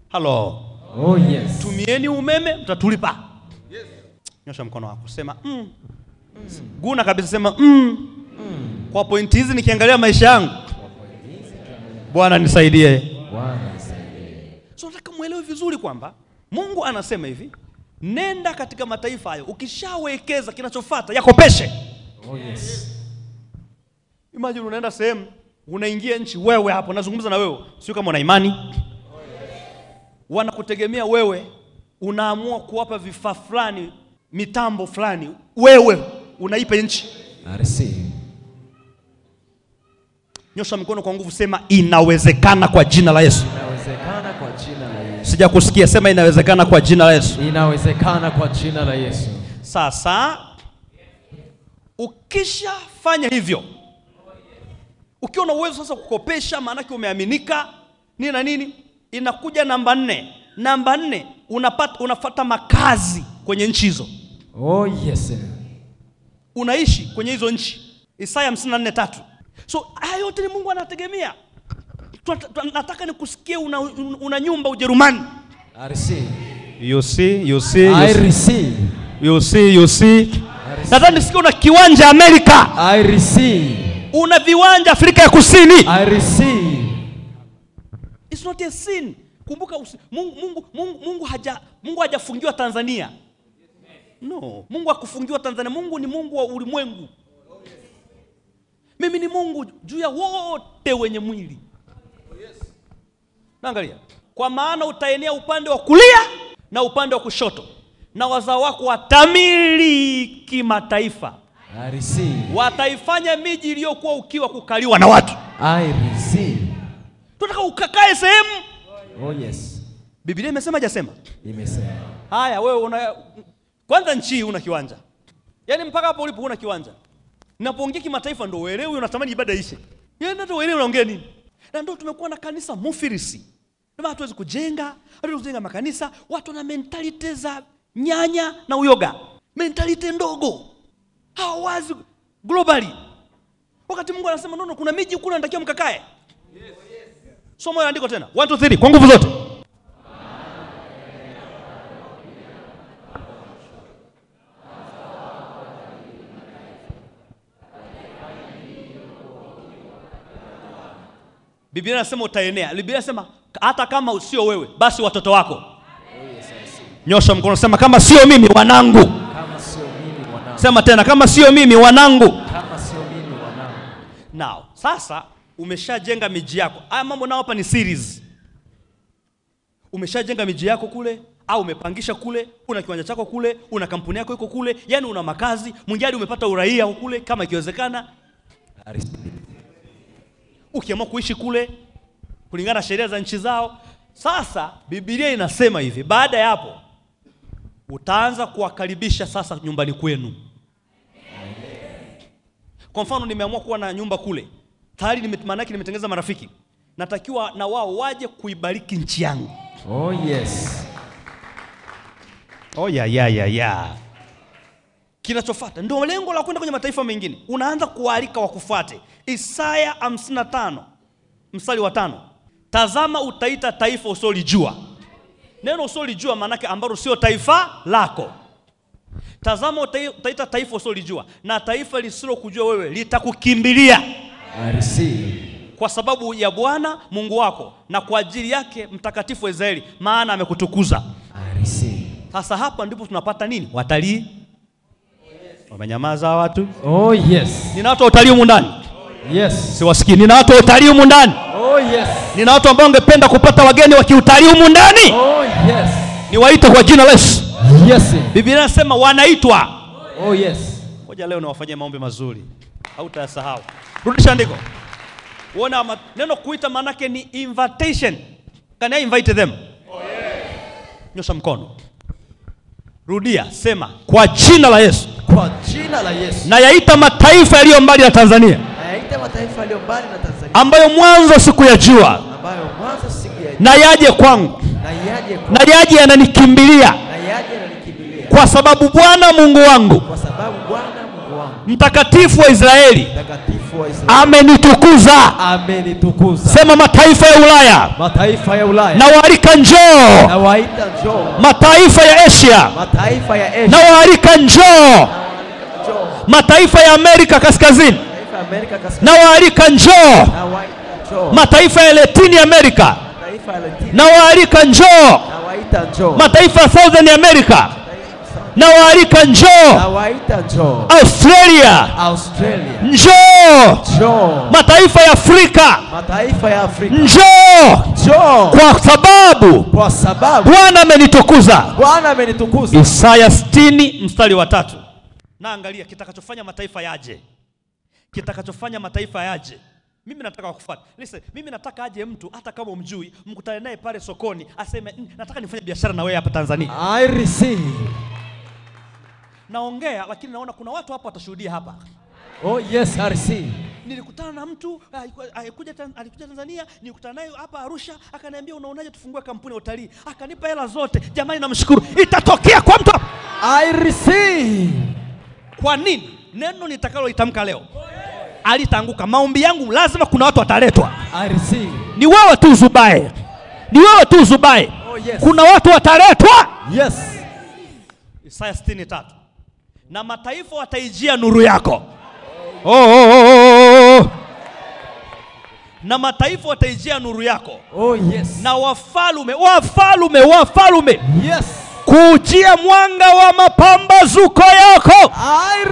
Hello. Oh yes. Tumieni umeme mtatulipa. Yes. Nyosha mkono wako sema Guna kabisa sema Kwa pointi hizi nikiangalia maisha yangu, Bwana nisaidie. Bwana nisaidie. So nataka muelewe vizuri kwamba Mungu anasema hivi, nenda katika mataifa hayo, ukishawekeza kinachofuata yakopeshe. Oh yes. Imagine unaenda sehemu, unaingia nchi, wewe hapo nazungumza na wewe, sio kama una imani. Wanakutegemea wewe, unaamua kuwapa vifaa fulani, mitambo fulani, wewe unaipa nchi. Nyosha mikono kwa nguvu sema inawezekana kwa jina la Yesu. Inawezekana kwa jina la Yesu. Sijakusikia, sema inawezekana kwa jina la Yesu. Inawezekana kwa jina la Yesu. Sasa ukishafanya hivyo, ukiwa na uwezo sasa kukopesha, maana yake umeaminika nini na nini, inakuja namba 4. Namba 4 unafuata makazi kwenye nchi hizo. Oh yes. Unaishi kwenye hizo nchi. Isaya 54:3. So haya yote ni Mungu anategemea. Nataka nikusikie una nyumba Ujerumani. I receive. You see. I receive. You see. Nataka nisikie una kiwanja Amerika. I receive. Una viwanja Afrika ya Kusini. I receive. It's not a sin. Kumbuka Mungu hajafungiwa Tanzania. No, Mungu hakufungiwa Tanzania. Mungu ni Mungu wa ulimwengu. Mimi ni Mungu juu ya wote wenye mwili. Naangalia. Kwa maana utaenea upande wa kulia na upande wa kushoto, na wazao wako watamiliki mataifa. I receive. Wataifanya miji iliyokuwa ukiwa kukaliwa na watu. I receive. Tunataka ukakae sehemu. Oh yes. Biblia imesema hajasema? Imesema. Haya, wewe kwanza nchi una kiwanja. Yaani mpaka hapo ulipo una kiwanja. Ninapoongea kimataifa ndio uelewe, unatamani ibada ishe. Yaani ndio uelewe unaongea nini? Na ndio tumekuwa na kanisa mufirisi. Ndio hatuwezi kujenga makanisa, watu na mentality za nyanya na uyoga. Mentality ndogo. Hawazi globally. Wakati Mungu anasema no, kuna miji kule natakiwa mkakae. Yes. Somo la andiko tena. 1 2 3 kwa nguvu zote. Biblia inasema utaenea. Biblia inasema hata kama sio wewe, basi watoto wako. Nyosha mkono sema kama sio mimi wanangu. Kama sio mimi wanangu. Sema tena kama sio mimi wanangu. Kama sio mimi wanangu. Now, sasa umeshajenga miji yako. Haya mambo nao hapa ni series. Umeshajenga miji yako kule au umepangisha kule, una kiwanja chako kule, una kampuni yako iko kule, yani una makazi, mwingine umepata uraia kule kama ikiwezekana. Ukiamua kuishi kule kulingana na sheria za nchi zao. Sasa Biblia inasema hivi, baada ya hapo utaanza kuwakaribisha sasa nyumbani kwenu. Kwa mfano nimeamua kuwa na nyumba kule. Tayari maana yake nimetengeneza marafiki. Natakiwa na wao waje kuibariki nchi yangu. Oh yes. Oh ya. Kinachofuata ndio lengo la kwenda kwenye mataifa mengine. Unaanza kualika wakufuate. Isaya 55 mstari wa 5. Tazama utaita taifa usilolijua. Neno usilolijua maana yake ambalo sio taifa lako. Tazama utaita taifa usilolijua, na taifa lisilokujua wewe litakukimbilia. I receive. Kwa sababu ya Bwana Mungu wako na kwa ajili yake mtakatifu wa Israeli, maana amekutukuza. I receive. Sasa hapa ndipo tunapata nini? Watalii. Wamenyamaza watu. Oh yes. Nina watu watalii humu ndani. Yes. Siwasikii. Nina watu watalii humu ndani. Oh yes. Nina watu ambao wangependa kupata wageni wa kiutalii humu ndani. Oh yes. Niwaite kwa jina la Yesu. Yes. Biblia inasema wanaitwa. Oh yes. Ngoja leo niwafanyie maombi mazuri. Hautasahau. Rudisha andiko. Uona neno kuita maana yake ni invitation. Can I invite them? Oh yes. Nyosha mkono. Rudia, sema kwa jina la Yesu. Kwa jina la Yesu. Na yaita mataifa yaliyo mbali na Tanzania. Na yaita mataifa yaliyo mbali na Tanzania. Ambayo mwanzo sikuyajua. Ambayo mwanzo sikuyajua. Na yaje kwangu. Na yaje yananikimbilia. Kwa sababu Bwana Mungu wangu, mtakatifu wa Israeli, amenitukuza. Sema mataifa ya Ulaya. Na waalika njoo. Mataifa ya Asia. Na waalika njoo. Mataifa ya Amerika Kaskazini. Na waalika njoo. Mataifa ya Latini America. Na waalika njoo. Mataifa ya Southern America. Na waalika njoo. Australia. Njoo. Mataifa ya Afrika. Njoo. Kwa sababu Bwana amenitukuza. Isaya 60 mstari wa 3. Na angalia kitakachofanya mataifa yaje. Kitakachofanya mataifa yaje. Mimi nataka kufuata. Listen, mimi nataka aje mtu hata kama umjui, mkutane naye pale sokoni, aseme nataka nifanye biashara na wewe hapa Tanzania. I receive. Naongea lakini naona kuna watu hapa watashuhudia hapa. Oh yes, I receive. Nilikutana na mtu alikuja Tanzania, nilikutana naye hapa Arusha, akaniambia unaonaje tufungue kampuni ya utalii? Akanipa hela zote. Jamani namshukuru. Itatokea kwa mtu. I receive. Kwa nini? Neno nitakalo itamka leo alitanguka. Maombi yangu lazima kuna watu wataletwa. I receive. Ni wewe tu zubaye. Ni wewe tu zubaye. Oh yes. Kuna watu wataletwa. Yes. Isaya 63. Na mataifa wataijia nuru yako. Oh. Na mataifa wataijia nuru yako. Oh yes. Na wafalume. Yes. Kujia mwanga wa mapambazuko yako. I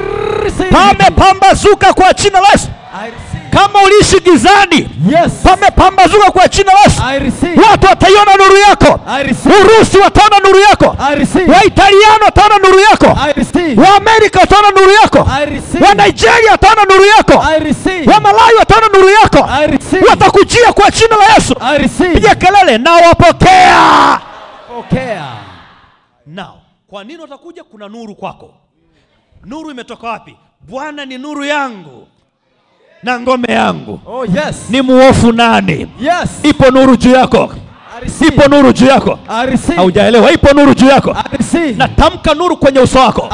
receive. Pamepambazuka kwa jina la Yesu. I receive. Kama uliishi gizani, yes, pamepambazuka kwa jina la Yesu. I receive. Watu wataiona nuru yako. I receive. Urusi wataona nuru yako. I receive. Waitaliano wataona nuru yako. I receive. Wa Amerika wataona nuru yako. I receive. Wa Nigeria wataona nuru yako. I receive. Wa Malawi wataona nuru yako. I receive. Watakujia kwa jina la Yesu. I receive. Piga kelele na wapokea. Pokea. Now, kwa nini utakuja? Kuna nuru kwako. Nuru imetoka wapi? Bwana ni nuru yangu na ngome yangu. Oh yes. Ni muofu nani? Yes. Ipo nuru juu yako. Ipo nuru juu yako. Haujaelewa? Ipo nuru juu yako. Natamka nuru kwenye uso wako.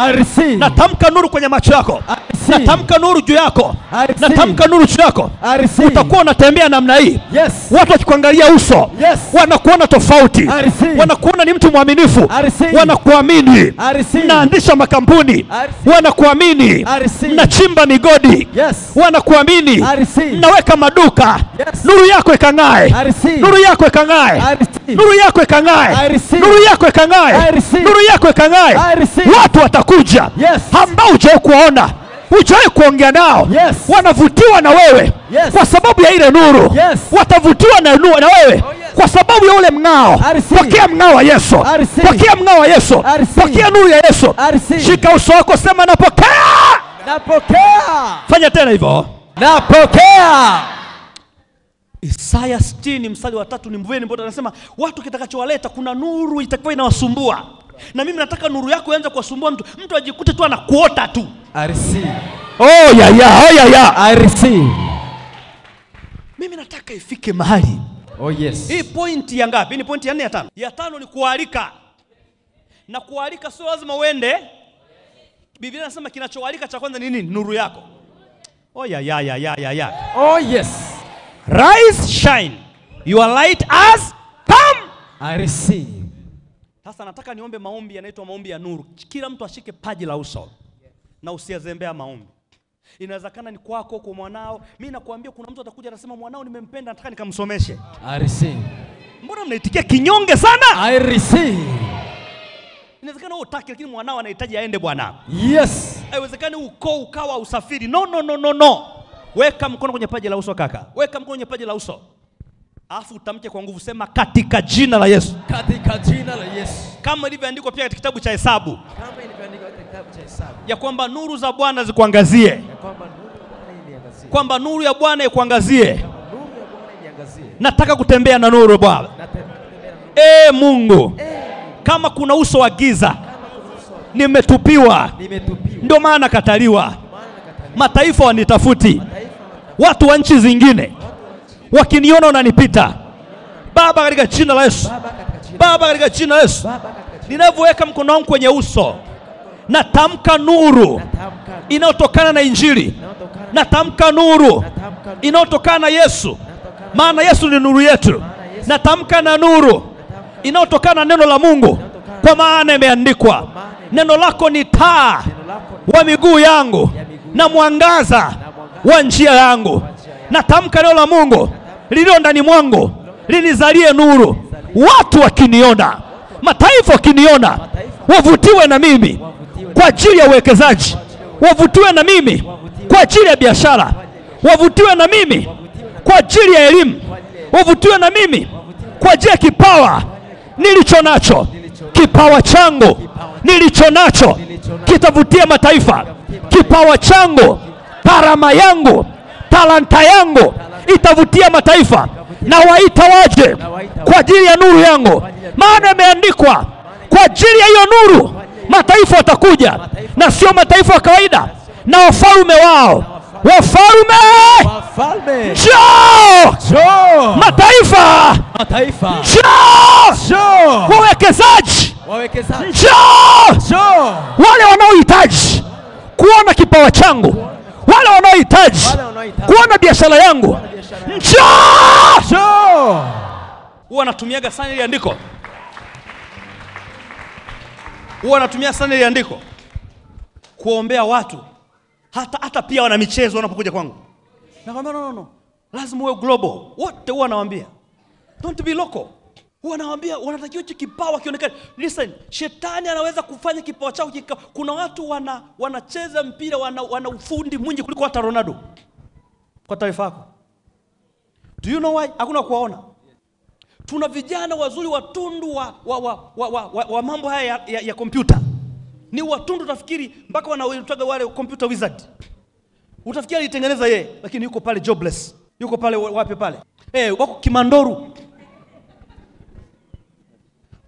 Natamka nuru kwenye macho yako. Natamka nuru juu yako. Natamka nuru juu yako. Utakuwa unatembea namna hii. Yes. Watu wakikuangalia uso, yes, wanakuona tofauti. Wanakuona ni mtu mwaminifu. Wanakuamini. Naandisha makampuni. Wanakuamini. Nachimba migodi. Yes. Wanakuamini. Naweka maduka. Yes. Nuru yako ikang'ae. Nuru yako ikang'ae. Nuru yako ikang'ae. Nuru yako ikang'ae. Nuru yako ikang'ae. Watu watakuja, yes, ambao hujawahi kuona, hujawahi kuongea nao. Yes. Wanavutiwa na wewe. Yes. Kwa sababu ya ile nuru. Yes. Watavutiwa na wewe. Oh, yes, kwa sababu ya ule mng'ao. Pokea mng'ao wa Yesu. Pokea mng'ao wa Yesu. Pokea nuru ya Yesu. Shika uso wako, sema napokea. Napokea. Fanya tena hivyo. Napokea. Isaya 60 mstari wa 3 ni mveni mbona anasema watu kitakachowaleta kuna nuru itakuwa inawasumbua. Na mimi nataka nuru yako ianze kuwasumbua mtu ajikute tu anakuota tu. I receive. Oh yeah. I receive. Mimi nataka ifike mahali. Oh yes. Hii point ya ngapi? Ni point ya 4 ya 5. Ya 5 ni kualika. Na kualika sio lazima uende. Biblia inasema kinachoalika cha kwanza ni nini? Nuru yako. Oh yeah. Oh yes. Rise, shine. Your light has come. I receive. Sasa nataka niombe maombi yanaitwa maombi ya nuru. Kila mtu ashike paji la uso. Na usiazembea maombi. Inawezekana ni kwako, kwa mwanao. Mimi nakuambia kuna mtu atakuja anasema mwanao nimempenda nataka nikamsomeshe. I receive. Mbona mnaitikia kinyonge sana? I receive. Inawezekana wewe utaki lakini mwanao anahitaji aende bwana. Yes. Haiwezekani ukawa usafiri. No. Weka mkono kwenye paji la uso kaka. Weka mkono kwenye paji la uso. Alafu utamke kwa nguvu, sema katika jina la Yesu. Katika jina la Yesu. Kama ilivyoandikwa pia katika kitabu cha Hesabu. Ya kwamba nuru za Bwana zikuangazie. Kwamba nuru ya Bwana ikuangazie. Nataka kutembea na nuru Bwana. Mungu. Kama kuna uso wa giza nimetupiwa. Ndio maana kataliwa. Mataifa wanitafuti. Watu wa nchi zingine wakiniona wananipita. Baba katika jina la Yesu. Baba katika jina la Yesu. Ninapoweka mkono wangu kwenye uso, natamka nuru inayotokana na Injili. Natamka nuru inayotokana na Yesu. Maana Yesu ni nuru yetu. Natamka na nuru inayotokana na neno la Mungu. Kwa maana imeandikwa, neno lako ni taa wa miguu yangu na mwangaza wa njia yangu. Natamka neno la Mungu lililo ndani mwangu linizalie nuru. Watu wakiniona, mataifa wakiniona, wavutiwe na mimi kwa ajili ya uwekezaji. Wavutiwe na mimi kwa ajili ya biashara. Wavutiwe na mimi kwa ajili ya elimu. Wavutiwe na mimi kwa ajili ya kipawa nilicho nacho. Kipawa changu nilicho nacho kitavutia mataifa. Kipawa changu, karama yangu, talanta yangu itavutia mataifa. Na waita waje kwa ajili ya nuru yangu. Maana imeandikwa, kwa ajili ya hiyo nuru mataifa watakuja, na sio mataifa wa kawaida, na wafalme wao. Wafalme njoo! Mataifa njoo! Wawekezaji njoo! Wale wanaohitaji kuona kipawa changu, wale wanaohitaji kuona biashara yangu, njoo! Huwa natumiaga sana ile andiko. Huwa natumia sana ile andiko kuombea watu, hata pia wana michezo wanapokuja kwangu. Nakwambia no. Lazima uwe global. Wote huwa nawaambia, don't be local. Huwa nawaambia wanatakiwa hicho kipawa kionekane. Listen, shetani anaweza kufanya kipawa chako kuna watu wanacheza mpira wana ufundi mwingi kuliko hata Ronaldo. Kwa taarifa yako. Do you know why? Hakuna kuwaona. Tuna vijana wazuri watundu wa mambo haya ya kompyuta. Ni watundu utafikiri mpaka wanaoitwa wale computer wizard. Utafikiri alitengeneza yeye, lakini yuko pale jobless. Yuko pale wapi pale? Wako Kimandoru.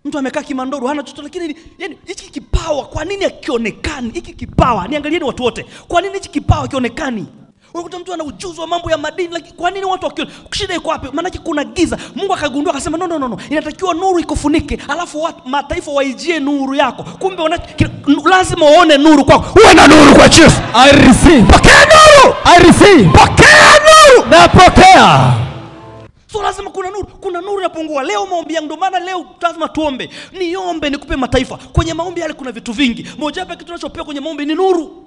Mtu amekaa Kimandoru hana chochote, lakini yani hiki kipawa kwa nini hakionekani? Hiki kipawa, niangalieni watu wote. Kwa nini hiki kipawa hakionekani? Unakuta mtu ana ujuzi wa mambo ya madini, lakini kwa nini watu wakiona? Shida iko wapi? Maana kuna giza. Mungu akagundua akasema no. Inatakiwa nuru ikufunike, alafu watu mataifa waijie nuru yako. Kumbe lazima uone nuru kwako. Uwe na nuru kwa Yesu. I receive. Pokea nuru. I receive. Pokea nuru. Napokea. So lazima kuna nuru. Kuna nuru inapungua. Leo maombi yangu, ndio maana leo lazima tuombe. Niombe nikupe mataifa. Kwenye maombi yale kuna vitu vingi. Moja wapo kitu tunachopewa kwenye maombi ni nuru.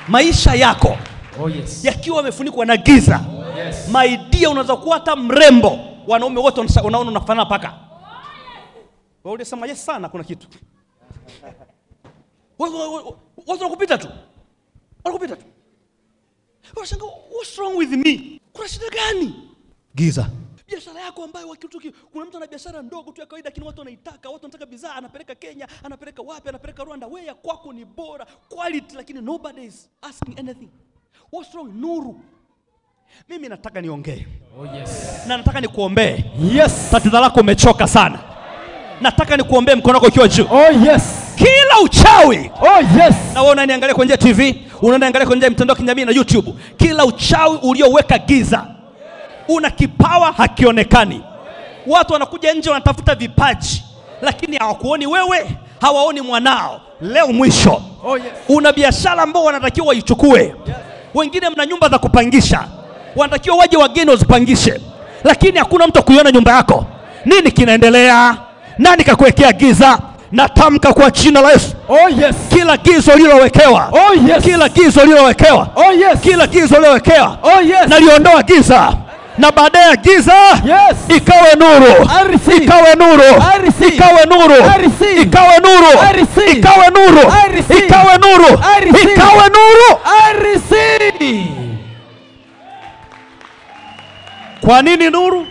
Maisha yako yakiwa yamefunikwa na giza, my dear, unaweza kuwa hata mrembo, wanaume wote unaona unafanana paka. Wewe unasema yes sana, kuna kitu. Watu wanakupita tu. Unashangaa, what's wrong with me? Kuna shida gani? Giza. Biashara yako ambayo kuna mtu ana biashara ndogo tu ya kawaida, lakini watu wanaitaka, watu wanataka bidhaa, anapeleka Kenya, anapeleka wapi, anapeleka Rwanda. Wewe kwako ni bora, quality, lakini nobody is asking anything. What's wrong? Nuru. Mimi nataka niongee. Na nataka nikuombee. Tatizo lako umechoka sana. Nataka nikuombee, mkono wako ukiwa juu. Kila uchawi. Na wewe unaniangalia kwenye TV, unaangalia kwenye mtandao wa kijamii na YouTube. Kila uchawi ulioweka giza, una kipawa hakionekani. Watu wanakuja nje wanatafuta vipaji, lakini hawakuoni wewe, hawaoni mwanao. Leo mwisho. Una biashara ambao wanatakiwa waichukue. Wengine mna nyumba za kupangisha, wanatakiwa waje wageni wazipangishe, lakini hakuna mtu kuiona nyumba yako. Nini kinaendelea? Nani kakuwekea giza? Natamka kwa jina la Yesu. Kila gizo lilowekewa. Kila gizo lilowekewa. Kila gizo lilowekewa. Naliondoa giza. Na baadaye giza ikawe nuru. Ikawe nuru. Ikawe nuru. Ikawe nuru. Ikawe nuru. Ikawe nuru. Ikawe nuru. Kwa nini nuru?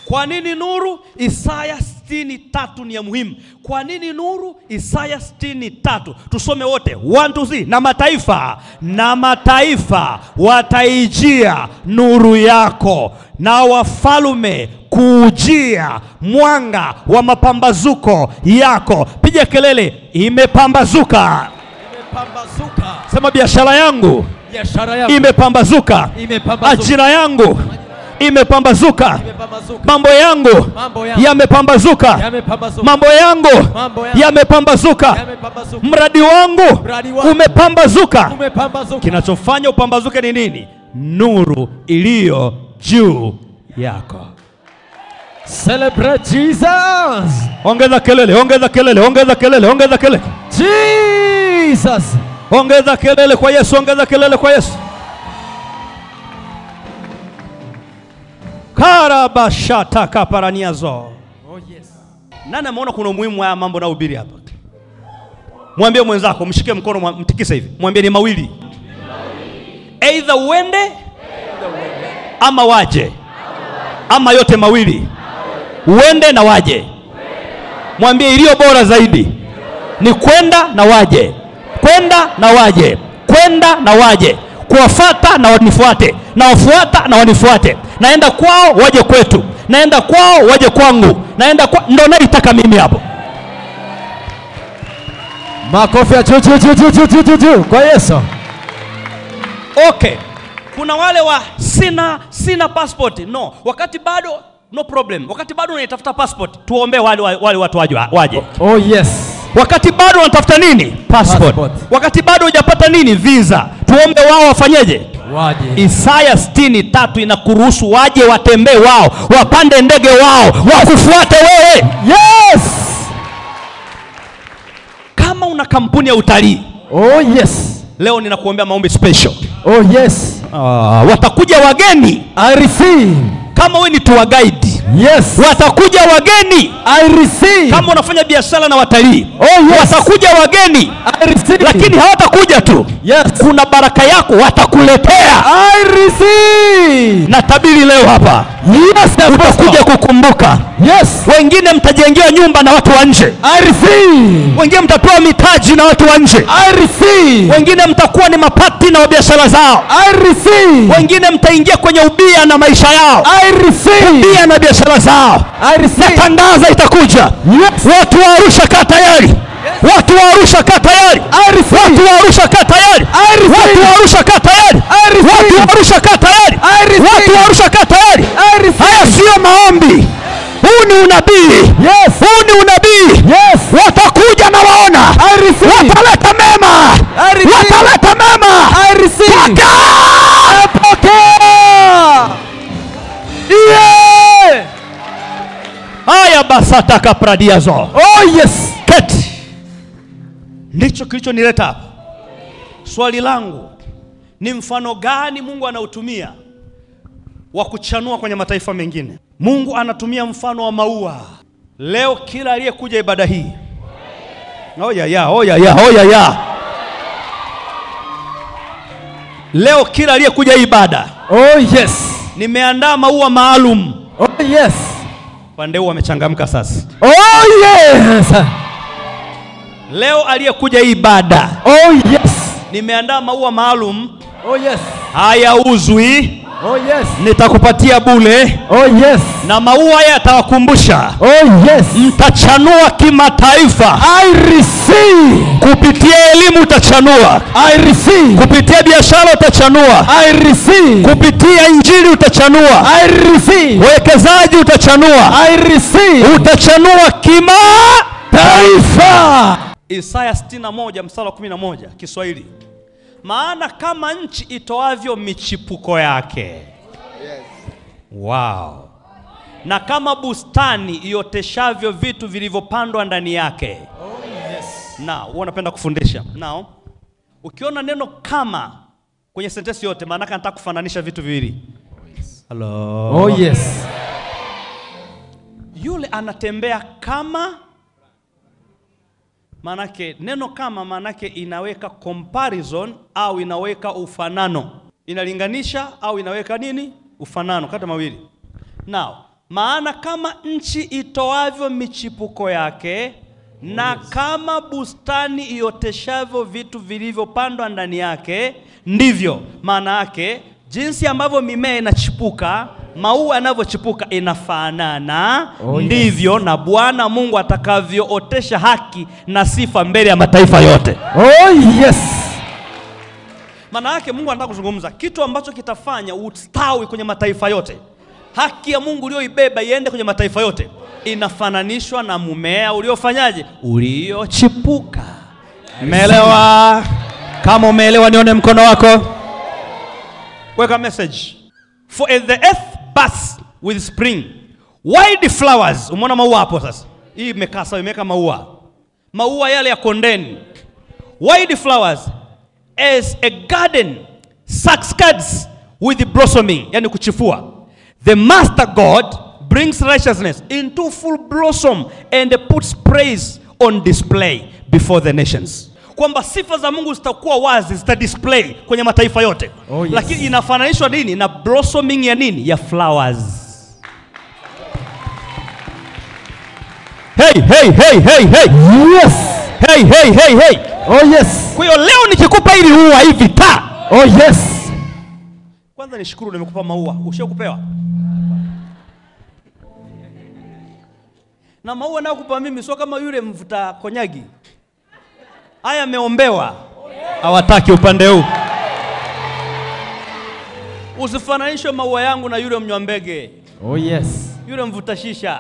Kwa nini nuru? Isaya 63 ni ya muhimu. Kwa nini nuru? Isaya 63. Tusome wote. 1 2 3. Na mataifa wataijia nuru yako, na wafalme kuujia mwanga wa mapambazuko yako. Piga kelele, imepambazuka. Imepambazuka. Sema biashara yangu imepambazuka. Ajira yangu imepambazuka. Mambo yangu yamepambazuka. Mambo yangu yamepambazuka. Mradi wangu umepambazuka. Kinachofanya upambazuke ni nini? Nuru iliyo juu yako. Celebrate Jesus. Ongeza kelele, ongeza kelele, ongeza kelele, ongeza kelele. Jesus. Ongeza kelele kwa Yesu, ongeza kelele kwa Yesu. Karabashata kaparaniazo. Oh yes. Nani ameona kuna umuhimu wa mambo na ubiri hapa? Mwambie mwenzako, mshike mkono, mtikise hivi. Mwambie ni mawili. Either uende ama waje. Ama yote mawili. Uende na waje. Mwambie iliyo bora zaidi ni kwenda na waje. Kwenda na waje. Kwenda na waje. Kuwafuata na wanifuate. Na wafuata na wanifuate. Naenda kwao waje kwetu. Naenda kwao waje kwangu. Naenda kwa ndo naitaka mimi hapo. Makofi ya juu kwa Yesu. Okay. Kuna wale wa sina passport. No. Wakati bado no problem. Wakati bado unaitafuta passport, tuombe wale watu waje. Oh yes. Wakati bado unatafuta nini? Passport. Wakati bado hujapata nini? Visa. Tuombe wao wafanyeje? Waje. Isaya 63 inakuruhusu waje, watembee wao, wapande ndege wao, wakufuate wewe. Yes. Kama una kampuni ya utalii. Oh yes. Leo ninakuombea maombi special. Oh yes. Watakuja wageni. I receive. Kama wewe ni tour guide. Yes. Watakuja wageni. I receive. Kama unafanya biashara na watalii. Oh yes. Watakuja wageni. I receive. Lakini hawatakuja tu. Yes. Kuna baraka yako watakuletea. I receive. Na tabiri leo hapa. Yes. Utakuja kukumbuka. Yes. Wengine mtajengewa nyumba na watu wa nje. I receive. Wengine mtapewa mitaji na watu wa nje. I receive. Wengine mtakuwa ni mapati na biashara zao. I receive. Wengine mtaingia kwenye ubia na maisha yao. I receive. Ubia na biashara zao. I receive. Natangaza itakuja. Yes. Watu wa Arusha kaa tayari. Watu wa Arusha kaa tayari. Watu wa Arusha kaa tayari. Watu wa Arusha kaa tayari. Watu wa Arusha kaa tayari. Watu wa Arusha kaa tayari. Haya sio maombi. Huu ni unabii. Yes. Huu ni unabii. Yes. Watakuja na waona. Wataleta mema. Wataleta mema. I receive. Yeah. Haya basata kapradiazo. Oh yes. Keti. Ndicho kilichonileta hapa. Swali langu ni mfano gani Mungu anautumia wa kuchanua kwenye mataifa mengine? Mungu anatumia mfano wa maua. Leo kila aliyekuja ibada hii. Oya. Leo kila aliyekuja ibada. Oh yes. Nimeandaa maua maalum. Oh yes. Pande huu amechangamka sasa. Oh yes. Leo aliyekuja ibada. Oh yes. Nimeandaa maua maalum. Oh yes. Hayauzwi. Oh yes. Nitakupatia bure. Oh yes. Na maua yatawakumbusha. Oh yes. Mtachanua kimataifa. I receive. Kupitia elimu utachanua. I receive. Kupitia biashara utachanua. I receive. Kupitia injili utachanua. I receive. Uwekezaji utachanua. I receive. Utachanua kimataifa. Isaya 61 mstari wa 11 Kiswahili. Maana kama nchi itoavyo michipuko yake. Yes. Wow. Na kama bustani ioteshavyo vitu vilivyopandwa ndani yake. Oh yes. Now, unapenda kufundisha. Now, ukiona neno kama kwenye sentensi yote, maana nataka kufananisha vitu viwili. Hello. Oh yes. Yule anatembea kama, manake neno kama manake inaweka comparison au inaweka ufanano. Inalinganisha au inaweka nini? Ufanano kati mawili. Now, maana kama nchi itoavyo michipuko yake, na kama bustani ioteshavyo vitu vilivyopandwa ndani yake, ndivyo maana yake jinsi ambavyo mimea inachipuka, maua yanavyochipuka inafanana, ndivyo na Bwana Mungu atakavyootesha haki na sifa mbele ya mataifa yote. Oh yes. Maana yake Mungu anataka kuzungumza kitu ambacho kitafanya ustawi kwenye mataifa yote. Haki ya Mungu ulioibeba iende kwenye mataifa yote inafananishwa na mmea uliofanyaje? Uliochipuka. Umeelewa? Kama umeelewa nione mkono wako. Weka message. For as the earth bursts with spring, wild flowers. Umeona maua hapo sasa? Hii imekaa sawa, imeka maua. Maua yale ya kondeni. Wild flowers as a garden succeeds with blossoming, yani kuchifua. The Master God brings righteousness into full blossom and puts praise on display before the nations. Kwamba sifa za Mungu zitakuwa wazi, zita display kwenye mataifa yote. Oh, yes. Lakini inafananishwa nini? Na blossoming ya nini? Ya flowers. Hey, hey, hey, hey, hey. Yes. Hey, hey, hey, hey. Oh yes. Kwa hiyo leo nikikupa hili huwa hivi ta. Oh yes. Kwanza nishukuru nimekupa maua. Ushakupewa? Na maua nakupa mimi sio kama yule mvuta konyagi. Haya ameombewa. Hawataki upande huu. Usifananishe maua yangu na yule mnywambege. Oh yes. Yule mvuta shisha.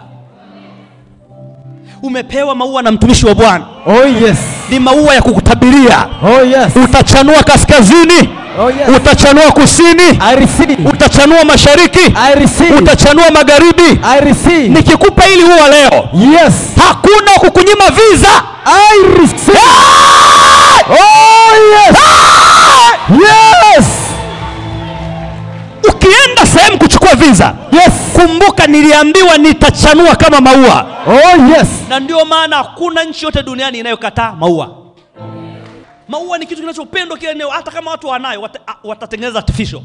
Umepewa maua na mtumishi wa Bwana. Oh yes. Ni maua ya kukutabiria. Oh yes. Utachanua kaskazini. Oh yes. Utachanua kusini. I receive. Utachanua mashariki. I receive. Utachanua magharibi. I receive. Nikikupa hili huwa leo. Yes. Hakuna kukunyima visa. I receive. Oh yes. Yes. Ukienda sehemu kuchukua visa, Yes. kumbuka niliambiwa nitachanua kama maua. Oh yes. Na ndio maana hakuna nchi yote duniani inayokataa maua. Maua ni kitu kinachopendwa kila eneo, hata kama watu wanayo watatengeneza artificial.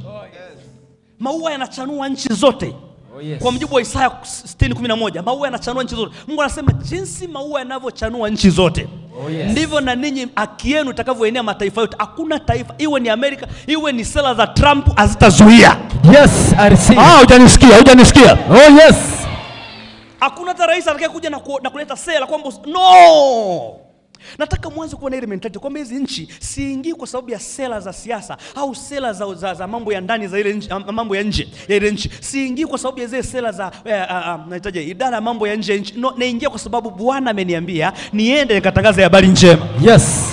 Maua yanachanua nchi zote. Oh yes. Kwa mujibu wa Isaya 60:11, maua yanachanua nchi zote. Mungu anasema jinsi maua yanavyochanua nchi zote, Oh yes. ndivyo na ninyi haki yenu itakavyoenea mataifa yote. Hakuna taifa, iwe ni Amerika, iwe ni sera za Trump, hazitazuia. Yes, I receive. Hujanisikia, hujanisikia. Oh yes. Hakuna hata rais atakayekuja na kuleta sera kwamba no. Nataka mwanzo kuwa na ile mentality kwamba hizi nchi siingii kwa sababu ya sera za siasa au sera za mambo ya ndani za ile nchi, mambo ya nje ya ile nchi. Siingii kwa sababu ya zile sera za nahitaji idara ya mambo ya nje ya nchi. No, naingia kwa sababu Bwana ameniambia niende nikatangaze habari njema. Yes.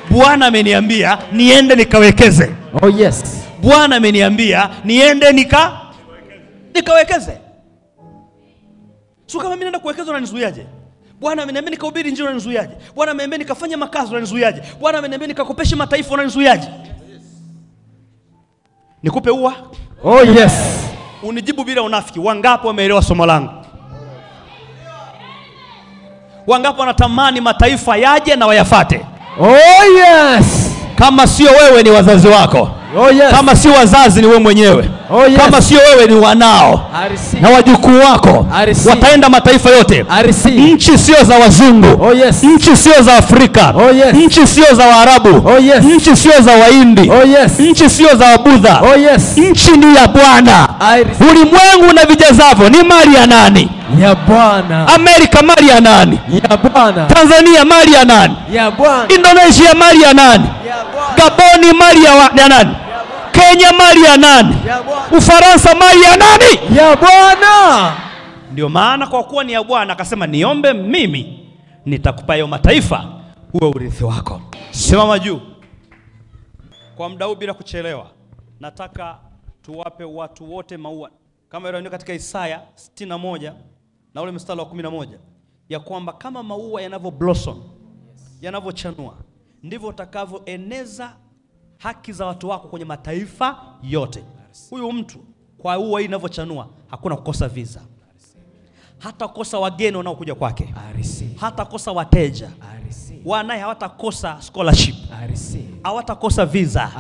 Bwana ameniambia niende nikawekeze. Oh yes. Bwana ameniambia niende nikawekeze. Sio kama mimi naenda kuwekeza unanizuiaje? Bwana ameniambia nikahubiri injili unanizuiaje? Bwana ameniambia nikafanya makazi unanizuiaje? Bwana ameniambia nikakopeshe mataifa unanizuiaje? Nikupe ua? Oh yes. Unijibu bila unafiki. Wangapi wameelewa somo langu? Wangapi wanatamani mataifa yaje na wayafate? Oh yes. Kama sio wewe ni wazazi wako. Oh yes. Kama si wazazi ni wewe mwenyewe. Oh yes. Kama sio wewe ni wanao. I receive. Na wajukuu wako wataenda mataifa yote. I receive. Nchi sio za wazungu. Oh yes. Nchi sio za Afrika. Oh yes. Nchi sio za Waarabu. Oh yes. Nchi sio za Wahindi. Oh yes. Nchi sio za Wabudha. Oh yes. Nchi ni ya Bwana. I receive. Ulimwengu na vijazavyo ni mali ya nani? Ya Bwana. Amerika mali ya nani? Ya Bwana. Tanzania mali ya nani? Ya Bwana. Indonesia mali ya nani? Ya Bwana. Gaboni mali ya nani? Kenya mali ya nani? Ya Bwana. Ufaransa mali ya nani? Ya Bwana. Ndio maana kwa kuwa ni ya Bwana akasema niombe mimi nitakupa hayo mataifa uwe urithi wako. Simama juu. Kwa muda huu bila kuchelewa, nataka tuwape watu wote maua. Kama ilivyo katika Isaya 61 na ule mstari wa 11, ya kwamba kama maua yanavyo blossom, yanavyochanua, ndivyo utakavyoeneza haki za watu wako kwenye mataifa yote. Huyu mtu kwa ua hii inavyochanua, hakuna kukosa visa. Hata kosa wageni wanaokuja kwake. Hata kosa wateja. Wanaye hawatakosa scholarship. Hawatakosa visa.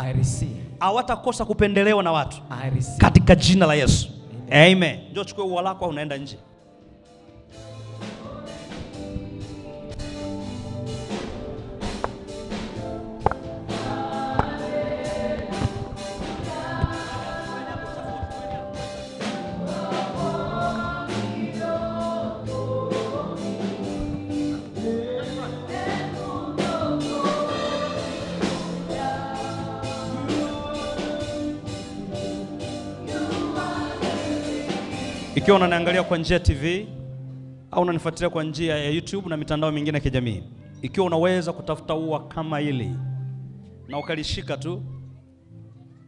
Hawatakosa kupendelewa na watu. Katika jina la Yesu. Amen. Njoo chukue ua lako au unaenda nje. Ikiwa unaniangalia kwa njia TV au unanifuatilia kwa njia ya YouTube na mitandao mingine ya kijamii, ikiwa unaweza kutafuta ua kama hili na ukalishika tu,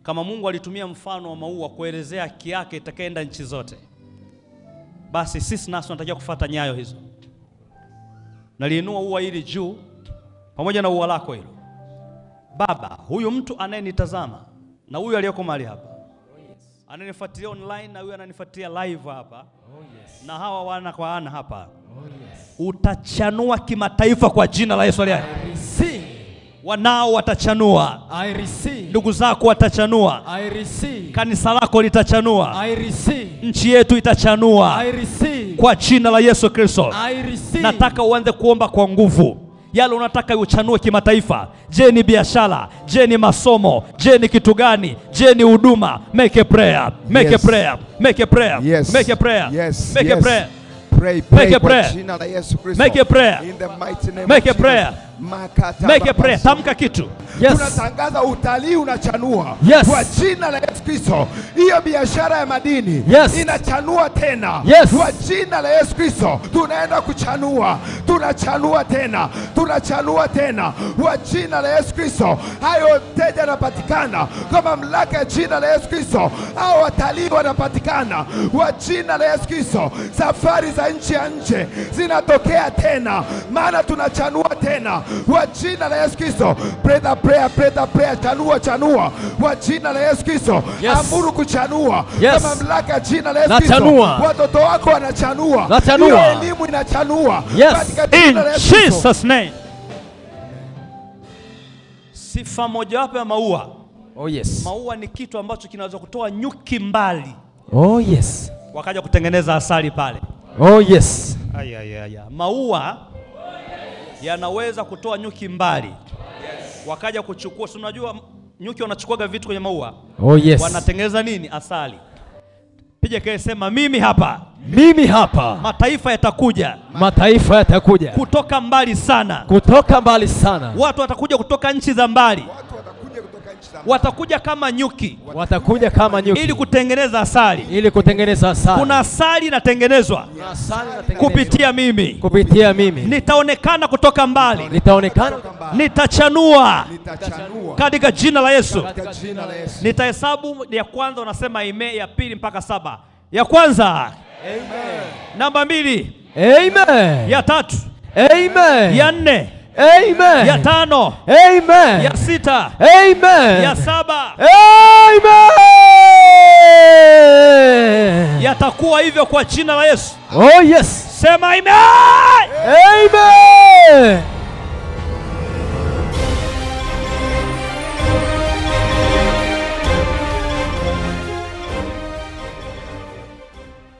kama Mungu alitumia mfano wa maua kuelezea haki yake itakayoenda nchi zote, basi sisi nasi tunatakiwa kufuata nyayo hizo. Naliinua ua hili juu pamoja na ua lako hilo. Baba, huyu mtu anayenitazama na huyu aliyeko mahali hapa, ananifuatilia online na huyu ananifuatilia live hapa, na hawa wana kwa ana hapa, utachanua kimataifa kwa jina la Yesu aliye. Wanao watachanua. I receive. Ndugu zako watachanua. I receive. Kanisa lako litachanua. I receive. Nchi yetu itachanua. I receive. Kwa jina la Yesu Kristo. I receive. Nataka uanze kuomba kwa nguvu. Yale unataka uchanue kimataifa. Je, ni biashara? Je, ni masomo? Je, ni kitu gani? Je, ni huduma? Make a prayer. Make a prayer. Make a prayer. Yes. Make a prayer. Yes. Make a prayer. Pray, Make a kwa prayer. jina la Yesu Kristo. Make a prayer. In the mighty name Make of a prayer. Jesus. Make a prayer. Tamka kitu. Yes. Tunatangaza utalii unachanua. Yes. Kwa jina la Yesu Kristo. Hiyo biashara ya madini Yes. inachanua tena. Yes. Kwa jina la Yesu Kristo tunaenda kuchanua. Tunachanua tena. Tunachanua tena. Kwa jina la Yesu Kristo. Hayo mteja anapatikana kwa mamlaka ya jina la Yesu Kristo. Hao watalii wanapatikana kwa jina la Yesu Kristo. Safari za nchi ya nje zinatokea tena, maana tunachanua tena kwa jina la Yesu Kristo. Pray the prayer, pray the prayer. Chanua, chanua kwa jina la Yesu Kristo. Yes. Amuru kuchanua. Yes. Kwa mamlaka ya jina la Yesu Na Kristo. chanua. Watoto wako wanachanua. Na chanua. Hiyo elimu inachanua. Yes. Katika In jina la Yesu Kristo. Jesus name. Sifa mojawapo ya maua. Oh yes. Maua ni kitu ambacho kinaweza kutoa nyuki mbali, Oh yes. wakaja kutengeneza asali pale. Oh yes. Maua yanaweza kutoa nyuki mbali, wakaja kuchukua. Si unajua nyuki wanachukuaga vitu kwenye maua. Oh yes. Wanatengeneza nini? Asali. Piga kelele, sema mimi hapa. Mimi hapa. Mataifa yatakuja. Mataifa yatakuja Kutoka mbali sana. kutoka mbali sana. Watu watakuja kutoka nchi za mbali. Watu watakuja kutoka nchi za Watakuja kama nyuki Watakuja kama nyuki ili kutengeneza asali. ili kutengeneza asali. Kuna asali inatengenezwa Kuna asali inatengenezwa kupitia mimi. kupitia mimi. Nitaonekana kutoka mbali. Nitaonekana Nitachanua nitachanua katika jina la Yesu. katika jina la Yesu. Nitahesabu ya kwanza, unasema ime, ya pili mpaka 7. Ya kwanza. Amen. Namba 2. Amen. Ya 3. Amen. Ya 4. Amen. Ya 5. Amen. Ya 6. Amen. Ya 7. Amen. Yatakuwa hivyo kwa jina la Yesu. Oh yes. Sema amen. Amen.